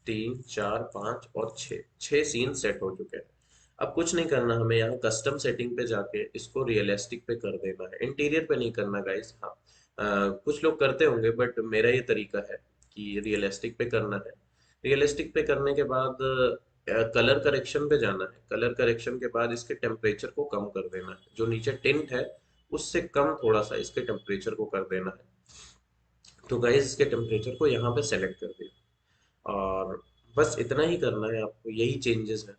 3 4 5 और 6 छह सीन सेट हो चुके हैं। अब कुछ नहीं करना, हमें यहाँ कस्टम सेटिंग पे जाके इसको रियलिस्टिक पे कर देना है, इंटीरियर पे नहीं करना गाइस। हाँ, कुछ लोग करते होंगे, बट मेरा ये तरीका है कि रियलिस्टिक पे करना है। रियलिस्टिक पे करने के बाद कलर करेक्शन पे जाना है। कलर करेक्शन के बाद इसके टेम्परेचर को कम कर देना है, जो नीचे टिंट है उससे कम थोड़ा सा इसके टेम्परेचर को कर देना है। तो गाइस इसके टेम्परेचर को यहाँ पे सेलेक्ट कर दिया, और बस इतना ही करना है आपको, यही चेंजेस हैं।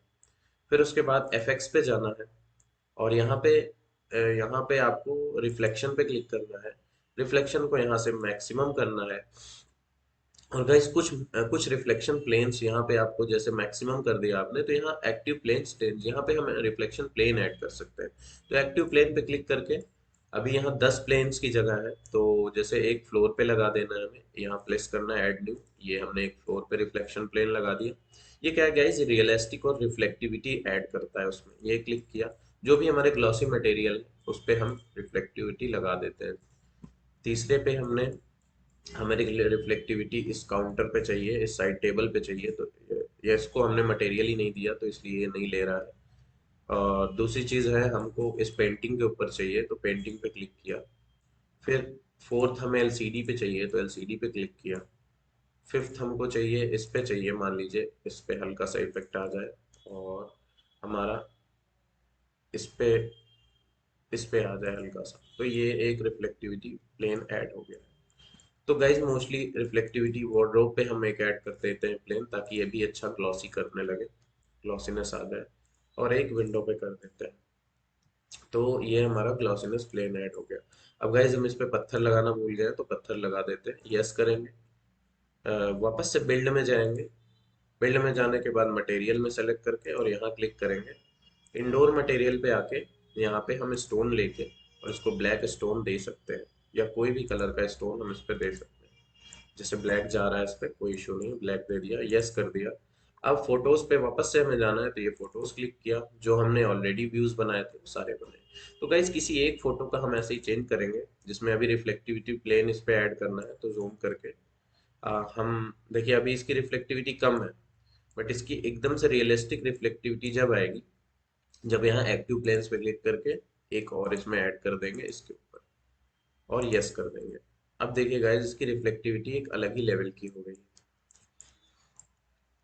फिर उसके बाद एफएक्स पे जाना है, और यहाँ पे आपको रिफ्लेक्शन पे क्लिक करना है। रिफ्लेक्शन को यहाँ से मैक्सिमम करना है। और गाइस कुछ रिफ्लेक्शन प्लेन्स यहाँ पे आपको जैसे मैक्सिमम कर दिया आपने, तो यहाँ एक्टिव प्लेन स्टेज, यहाँ पे हम रिफ्लेक्शन प्लेन ऐड कर सकते हैं। तो एक्टिव प्लेन पे क्लिक करके अभी यहाँ 10 प्लेन्स की जगह है, तो जैसे एक फ्लोर पे लगा देना है हमें, यहाँ प्लेस करना है ऐड न्यू। ये हमने एक फ्लोर पे रिफ्लेक्शन प्लेन लगा दिया। ये क्या है गाइस, रियलिस्टिक और रिफ्लेक्टिविटी ऐड करता है उसमें। ये क्लिक किया, जो भी हमारे ग्लॉसी मटेरियल है उस पे हम रिफ्लेक्टिविटी लगा देते हैं। तीसरे पे हमने, हमें रिफ्लेक्टिविटी इस काउंटर पे चाहिए, इस साइड टेबल पे चाहिए, तो ये इसको हमने मटेरियल ही नहीं दिया तो इसलिए ये नहीं ले रहा है। और दूसरी चीज़ है, हमको इस पेंटिंग के ऊपर चाहिए तो पेंटिंग पे क्लिक किया। फिर फोर्थ हमें एलसीडी पे चाहिए तो एलसीडी पे क्लिक किया। फिफ्थ हमको चाहिए, इस पे चाहिए, मान लीजिए इस पे हल्का सा इफेक्ट आ जाए और हमारा इस पे आ जाए हल्का सा, तो ये एक रिफ्लेक्टिविटी प्लेन ऐड हो गया है। तो गाइज मोस्टली रिफ्लेक्टिविटी वार्डरोब पे हम एक ऐड कर देते हैं प्लेन, ताकि ये भी अच्छा ग्लॉसी करने लगे, ग्लॉसीनेस आ जाए। और एक विंडो पे कर देते हैं, तो ये हमारा ग्लॉसीनेस प्लेन ऐड हो गया। अब गाइज हम इस पे पत्थर लगाना भूल गए तो पत्थर लगा देते हैं, यस करेंगे। वापस से बिल्ड में जाएंगे। बिल्ड में जाने के बाद मटेरियल में सेलेक्ट करके और यहाँ क्लिक करेंगे। इंडोर मटेरियल पे आके यहाँ पे हम स्टोन लेके और इसको ब्लैक स्टोन दे सकते हैं, या कोई भी कलर का स्टोन हम इस पे दे सकते हैं। जैसे ब्लैक जा रहा है इस पे, कोई इशू नहीं, ब्लैक दे दिया, यस कर दिया। अब फोटोज पे वापस से हमें जाना है, तो ये फोटोज क्लिक किया, जो हमने ऑलरेडी व्यूज बनाए थे वो सारे बने। तो गाइस किसी एक फोटो का हम ऐसे ही चेंज करेंगे, जिसमें अभी रिफ्लेक्टिविटी प्लेन इस पे ऐड करना है, तो जूम करके हम देखिए अभी इसकी रिफ्लेक्टिविटी कम है, बट इसकी एकदम से रियलिस्टिक रिफ्लेक्टिविटी जब आएगी, जब यहाँ एक्टिव प्लेन्स पे क्लिक करके एक और इसमें ऐड कर देंगे इसके ऊपर और यस कर देंगे। अब देखिए गाइस इसकी रिफ्लेक्टिविटी एक अलग ही लेवल की हो गई।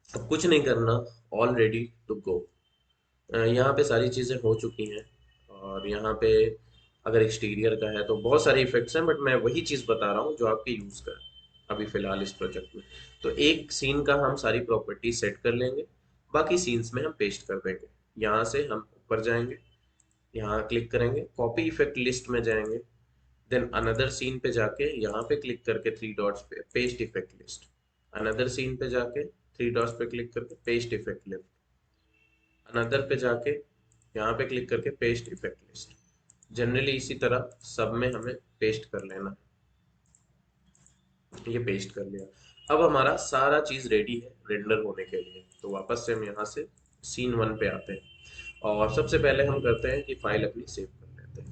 अब कुछ नहीं करना, ऑल रेडी टू गो। यहाँ पे सारी चीज़ें हो चुकी हैं। और यहाँ पे अगर एक्सटीरियर का है तो बहुत सारे इफेक्ट्स हैं, बट मैं वही चीज़ बता रहा हूँ जो आपके यूज़ का है अभी फिलहाल इस प्रोजेक्ट में। तो एक सीन का हम सारी प्रॉपर्टी सेट कर लेंगे, बाकी सीन्स में हम पेस्ट कर देंगे। यहाँ से हम ऊपर जाएंगे, यहाँ क्लिक करेंगे, कॉपी इफेक्ट लिस्ट में जाएंगे, देन अनदर सीन पे जाके यहाँ पे क्लिक करके थ्री डॉट्स पे paste effect list, another scene पे जाके थ्री डॉट्स पे क्लिक करके पेस्ट इफेक्ट लिस्ट, अनदर पे जाके यहाँ पे क्लिक करके पेस्ट इफेक्ट लिस्ट। जनरली इसी तरह सब में हमें पेस्ट कर लेना है। ये पेस्ट कर लिया। अब हमारा सारा चीज रेडी है रेंडर होने के लिए, तो वापस से हम यहाँ से सीन वन पे आते हैं और सबसे पहले हम करते हैं कि फाइल अपनी सेव कर लेते हैं।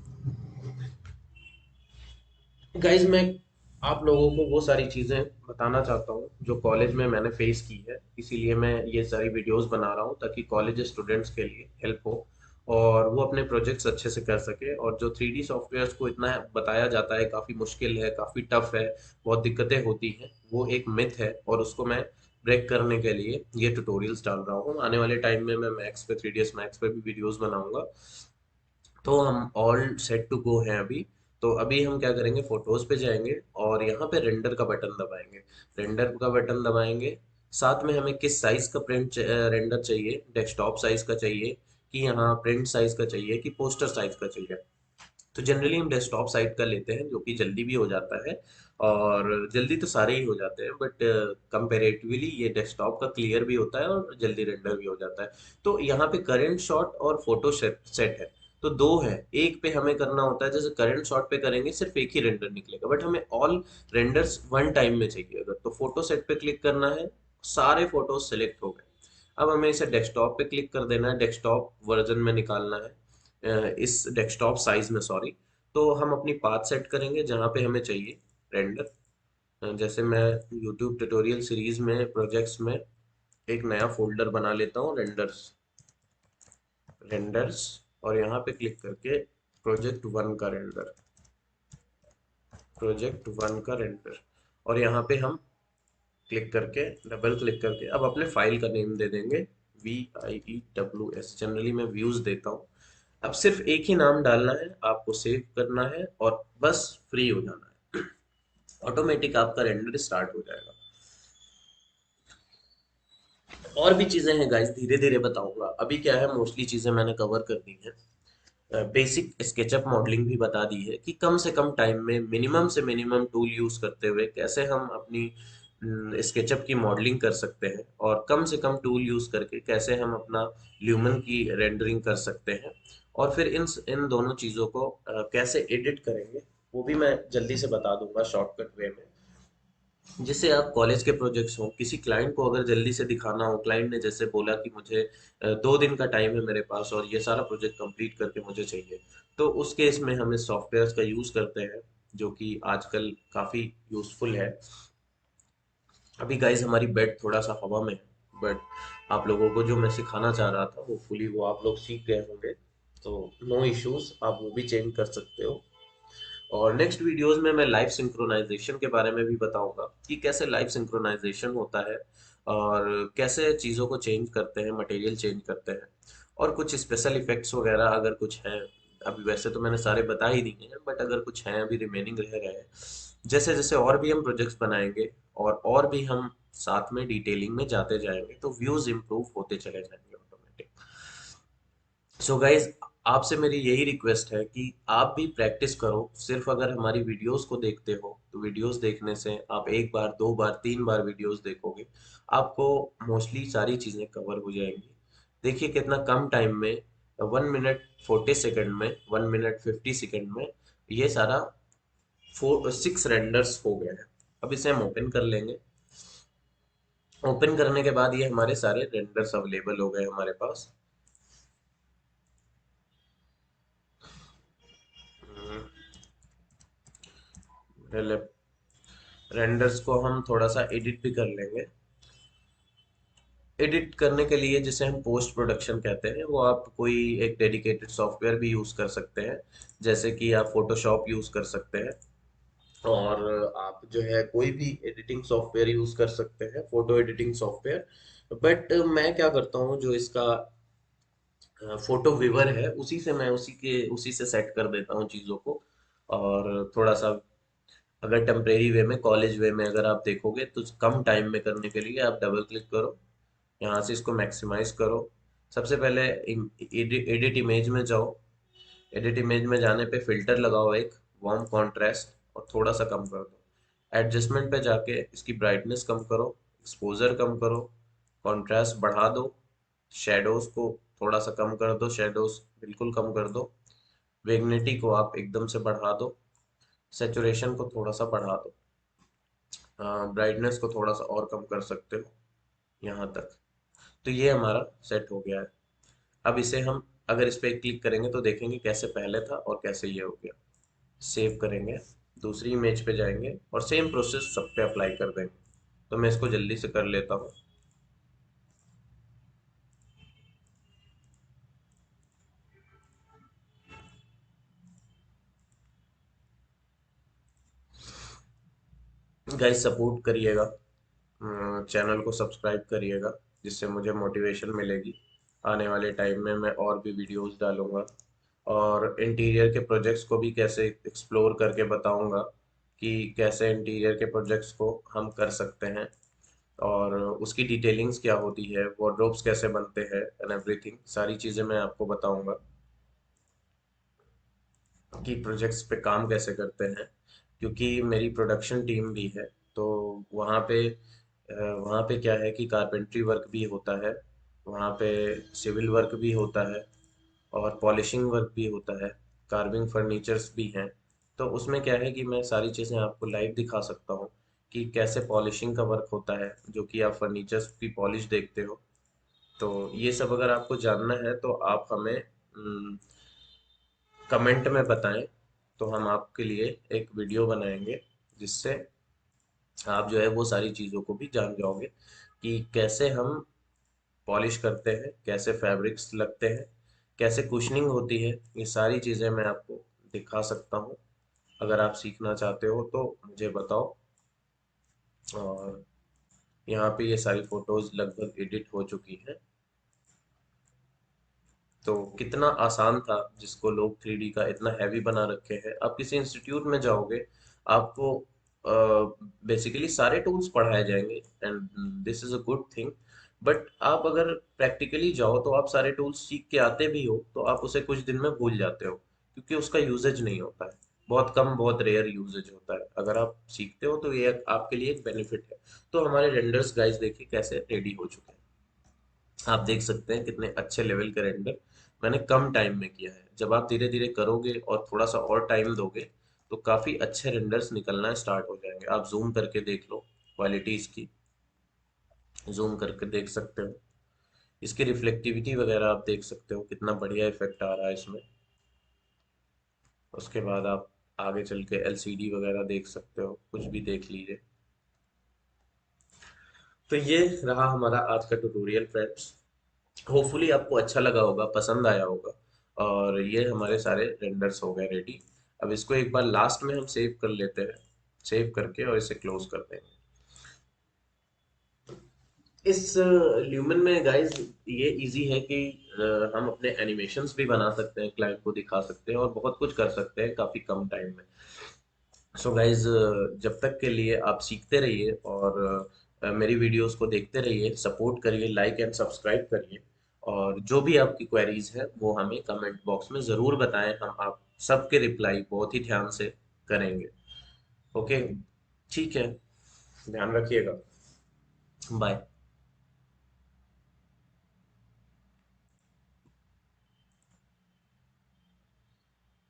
गाइज मैं आप लोगों को वो सारी चीज़ें बताना चाहता हूँ जो कॉलेज में मैंने फेस की है, इसीलिए मैं ये सारी वीडियोस बना रहा हूँ ताकि कॉलेज स्टूडेंट्स के लिए हेल्प हो और वो अपने प्रोजेक्ट्स अच्छे से कर सके। और जो 3D सॉफ्टवेयर्स को इतना बताया जाता है काफ़ी मुश्किल है, काफ़ी टफ है, बहुत दिक्कतें होती हैं, वो एक मिथ है और उसको मैं ब्रेक करने के लिए ये ट्यूटोरियल्स डाल रहा हूँ। आने वाले टाइम में मैं मैक्स पे 3ds मैक्स पे भी वीडियोस बनाऊंगा। तो हम ऑल सेट टू गो हैं अभी। तो अभी हम क्या करेंगे, फोटोज पे जाएंगे और यहाँ पे रेंडर का बटन दबाएंगे। रेंडर का बटन दबाएंगे, साथ में हमें किस साइज का प्रिंट रेंडर चाहिए, डेस्कटॉप साइज का चाहिए कि यहाँ प्रिंट साइज का चाहिए कि पोस्टर साइज का चाहिए। तो जनरली हम डेस्कटॉप साइट का लेते हैं जो कि जल्दी भी हो जाता है, और जल्दी तो सारे ही हो जाते हैं, बट कंपेरेटिवली ये डेस्कटॉप का क्लियर भी होता है और जल्दी रेंडर भी हो जाता है। तो यहाँ पे करंट शॉट और फोटो सेट सेट है, तो दो है। एक पे हमें करना होता है, जैसे करंट शॉट पे करेंगे सिर्फ एक ही रेंडर निकलेगा, बट हमें ऑल रेंडर्स वन टाइम में चाहिए अगर, तो फोटो सेट पे क्लिक करना है, सारे फोटोज सेलेक्ट हो गए। अब हमें इसे डेस्कटॉप पे क्लिक कर देना है, डेस्कटॉप वर्जन में निकालना है, इस डेस्कटॉप साइज में, सॉरी। तो हम अपनी पाथ सेट करेंगे जहाँ पे हमें चाहिए रेंडर। जैसे मैं यूट्यूब ट्यूटोरियल सीरीज में प्रोजेक्ट्स में एक नया फोल्डर बना लेता हूँ, रेंडर्स, रेंडर्स, और यहाँ पे क्लिक करके प्रोजेक्ट वन का रेंडर, प्रोजेक्ट वन का रेंडर, और यहाँ पे हम क्लिक करके डबल क्लिक करके अब अपने फाइल का नेम दे देंगे VIEWS। जनरली मैं व्यूज देता हूँ। अब सिर्फ एक ही नाम डालना है, आपको सेव करना है और बस फ्री हो जाना है, ऑटोमेटिक आपका रेंडर स्टार्ट हो जाएगा। और भी चीजें हैं गाइस, धीरे धीरे बताऊंगा, अभी क्या है मोस्टली चीजें मैंने कवर कर दी है। बेसिक स्केचअप मॉडलिंग भी बता दी है कि कम से कम टाइम में मिनिमम से मिनिमम टूल यूज करते हुए कैसे हम अपनी स्केचअप की मॉडलिंग कर सकते हैं, और कम से कम टूल यूज करके कैसे हम अपना ल्यूमन की रेंडरिंग कर सकते हैं। और फिर इन दोनों चीज़ों को कैसे एडिट करेंगे वो भी मैं जल्दी से बता दूंगा शॉर्टकट वे में, जिससे आप कॉलेज के प्रोजेक्ट्स हो, किसी क्लाइंट को अगर जल्दी से दिखाना हो, क्लाइंट ने जैसे बोला कि मुझे 2 दिन का टाइम है मेरे पास और ये सारा प्रोजेक्ट कंप्लीट करके मुझे चाहिए, तो उस केस में हम इस सॉफ्टवेयर का यूज़ करते हैं, जो कि आजकल काफ़ी यूज़फुल है। अभी गाइज हमारी बेड थोड़ा सा हवा में है, बट आप लोगों को जो मैं सिखाना चाह रहा था होपफुली वो आप लोग सीख गए होंगे, तो नो इश्यूज, आप वो भी चेंज कर सकते हो। और नेक्स्ट वीडियोस में मैं लाइव सिंक्रोनाइजेशन के बारे में भी बताऊंगा कि कैसे लाइव सिंक्रोनाइजेशन होता है और कैसे चीज़ों को चेंज करते हैं, मटेरियल चेंज करते हैं, और कुछ स्पेशल इफेक्ट्स वगैरह अगर कुछ हैं। अभी वैसे तो मैंने सारे बता ही दिए हैं, बट अगर कुछ हैं अभी रिमेनिंग रह गए हैं, जैसे जैसे और भी हम प्रोजेक्ट्स बनाएंगे और भी हम साथ में डिटेलिंग में जाते जाएंगे, तो व्यूज इंप्रूव होते चले जाएंगे ऑटोमेटिक। सो गाइज, आपसे मेरी यही रिक्वेस्ट है कि आप भी प्रैक्टिस करो। सिर्फ अगर हमारी वीडियोस को देखते हो तो वीडियोस देखने से आप एक बार, दो बार, तीन बार वीडियोस देखोगे, आपको मोस्टली सारी चीजें कवर हो जाएंगी। देखिए कितना कम टाइम में, 1 मिनट 40 सेकंड में, 1 मिनट 50 सेकंड में ये सारा 6 रेंडर्स हो गया है। अब इसे हम ओपन कर लेंगे। ओपन करने के बाद ये हमारे सारे रेंडर्स अवेलेबल हो गए हमारे पास। रेंडर्स को हम थोड़ा सा एडिट भी कर लेंगे। एडिट करने के लिए जिसे हम पोस्ट प्रोडक्शन कहते हैं, वो आप कोई एक डेडिकेटेड सॉफ्टवेयर भी यूज कर सकते हैं, जैसे कि आप फोटोशॉप यूज कर सकते हैं, और आप जो है कोई भी एडिटिंग सॉफ्टवेयर यूज कर सकते हैं, फोटो एडिटिंग सॉफ्टवेयर। बट मैं क्या करता हूँ, जो इसका फोटो व्यूवर है उसी से मैं उसी से सेट कर देता हूँ चीज़ों को। और थोड़ा सा अगर टेम्परेरी वे में, कॉलेज वे में अगर आप देखोगे तो कम टाइम में करने के लिए आप डबल क्लिक करो, यहाँ से इसको मैक्सिमाइज करो। सबसे पहले एडिट इमेज में जाओ। एडिट इमेज में जाने पे फिल्टर लगाओ एक, वार्म कॉन्ट्रास्ट, और थोड़ा सा कम कर दो। एडजस्टमेंट पे जाके इसकी ब्राइटनेस कम करो, एक्सपोजर कम करो, कॉन्ट्रास्ट बढ़ा दो, शेडोज को थोड़ा सा कम कर दो, शेडोज बिल्कुल कम कर दो, वेगनिटी को आप एकदम से बढ़ा दो, सेचुरेशन को थोड़ा सा बढ़ा दो, ब्राइटनेस को थोड़ा सा और कम कर सकते हो यहाँ तक। तो ये हमारा सेट हो गया है। अब इसे हम अगर इस पे क्लिक करेंगे तो देखेंगे कैसे पहले था और कैसे ये हो गया। सेव करेंगे, दूसरी इमेज पे जाएंगे और सेम प्रोसेस सब पे अप्लाई कर देंगे। तो मैं इसको जल्दी से कर लेता हूँ। गाइस सपोर्ट करिएगा, चैनल को सब्सक्राइब करिएगा, जिससे मुझे मोटिवेशन मिलेगी। आने वाले टाइम में मैं और भी वीडियोस डालूंगा, और इंटीरियर के प्रोजेक्ट्स को भी कैसे एक्सप्लोर करके बताऊंगा कि कैसे इंटीरियर के प्रोजेक्ट्स को हम कर सकते हैं, और उसकी डिटेलिंग्स क्या होती है, वार्डरोब्स कैसे बनते हैं, एंड एवरीथिंग सारी चीज़ें मैं आपको बताऊंगा कि प्रोजेक्ट्स पे काम कैसे करते हैं। क्योंकि मेरी प्रोडक्शन टीम भी है, तो वहाँ पे वहाँ पे क्या है कि कारपेंट्री वर्क भी होता है, वहाँ पे सिविल वर्क भी होता है, और पॉलिशिंग वर्क भी होता है, कार्विंग फर्नीचर्स भी हैं। तो उसमें क्या है कि मैं सारी चीज़ें आपको लाइव दिखा सकता हूँ कि कैसे पॉलिशिंग का वर्क होता है, जो कि आप फर्नीचर्स की पॉलिश देखते हो। तो ये सब अगर आपको जानना है तो आप हमें कमेंट में बताएं, तो हम आपके लिए एक वीडियो बनाएंगे, जिससे आप जो है वो सारी चीज़ों को भी जान जाओगे कि कैसे हम पॉलिश करते हैं, कैसे फैब्रिक्स लगते हैं, कैसे कुशनिंग होती है। ये सारी चीज़ें मैं आपको दिखा सकता हूँ। अगर आप सीखना चाहते हो तो मुझे बताओ। और यहाँ पे ये सारी फोटोज लगभग एडिट हो चुकी हैं। तो कितना आसान था, जिसको लोग 3D का इतना हैवी बना रखे हैं। आप किसी इंस्टीट्यूट में जाओगे, आपको बेसिकली सारे टूल्स पढ़ाए जाएंगे, and this is a good thing. But आप अगर प्रैक्टिकली जाओ तो आप सारे टूल्स सीख के आते भी हो तो आप उसे कुछ दिन में भूल जाते हो, क्योंकि उसका यूजेज नहीं होता है। बहुत कम, बहुत रेयर यूजेज होता है। अगर आप सीखते हो तो ये आपके लिए एक बेनिफिट है। तो हमारे रेंडर्स गाइस देखिए कैसे रेडी हो चुके हैं। आप देख सकते हैं कितने अच्छे लेवल के रेंडर। मैंने कम टाइम में किया है। जब आप धीरे धीरे करोगे और थोड़ा सा और टाइम दोगे तो काफी अच्छे रेंडर्स निकलना स्टार्ट हो जाएंगे। आप जूम करके देख लो क्वालिटीज की, जूम करके देख सकते हो। इसकी रिफ्लेक्टिविटी वगैरह आप देख सकते हो, कितना बढ़िया इफेक्ट आ रहा है इसमें। उसके बाद आप आगे चल के एलसीडी वगैरह देख सकते हो, कुछ भी देख लीजिए। तो ये रहा हमारा आज का ट्यूटोरियल फ्रेंड्स। होपफुली आपको अच्छा लगा होगा, पसंद आया होगा। और ये हमारे सारे रेंडर्स हो गए रेडी। अब इसको एक बार लास्ट में हम सेव कर लेते हैं, सेव करके और इसे क्लोज कर देंगे। इस ल्यूमन में गाइस ये इजी है कि हम अपने एनिमेशंस भी बना सकते हैं, क्लाइंट को दिखा सकते हैं और बहुत कुछ कर सकते हैं काफी कम टाइम में। सो गाइज, जब तक के लिए आप सीखते रहिए और मेरी वीडियोस को देखते रहिए, सपोर्ट करिए, लाइक एंड सब्सक्राइब करिए। और जो भी आपकी क्वेरीज है वो हमें कमेंट बॉक्स में ज़रूर बताएं, हम आप सबके रिप्लाई बहुत ही ध्यान से करेंगे। ओके, ठीक है, ध्यान रखिएगा। बाय।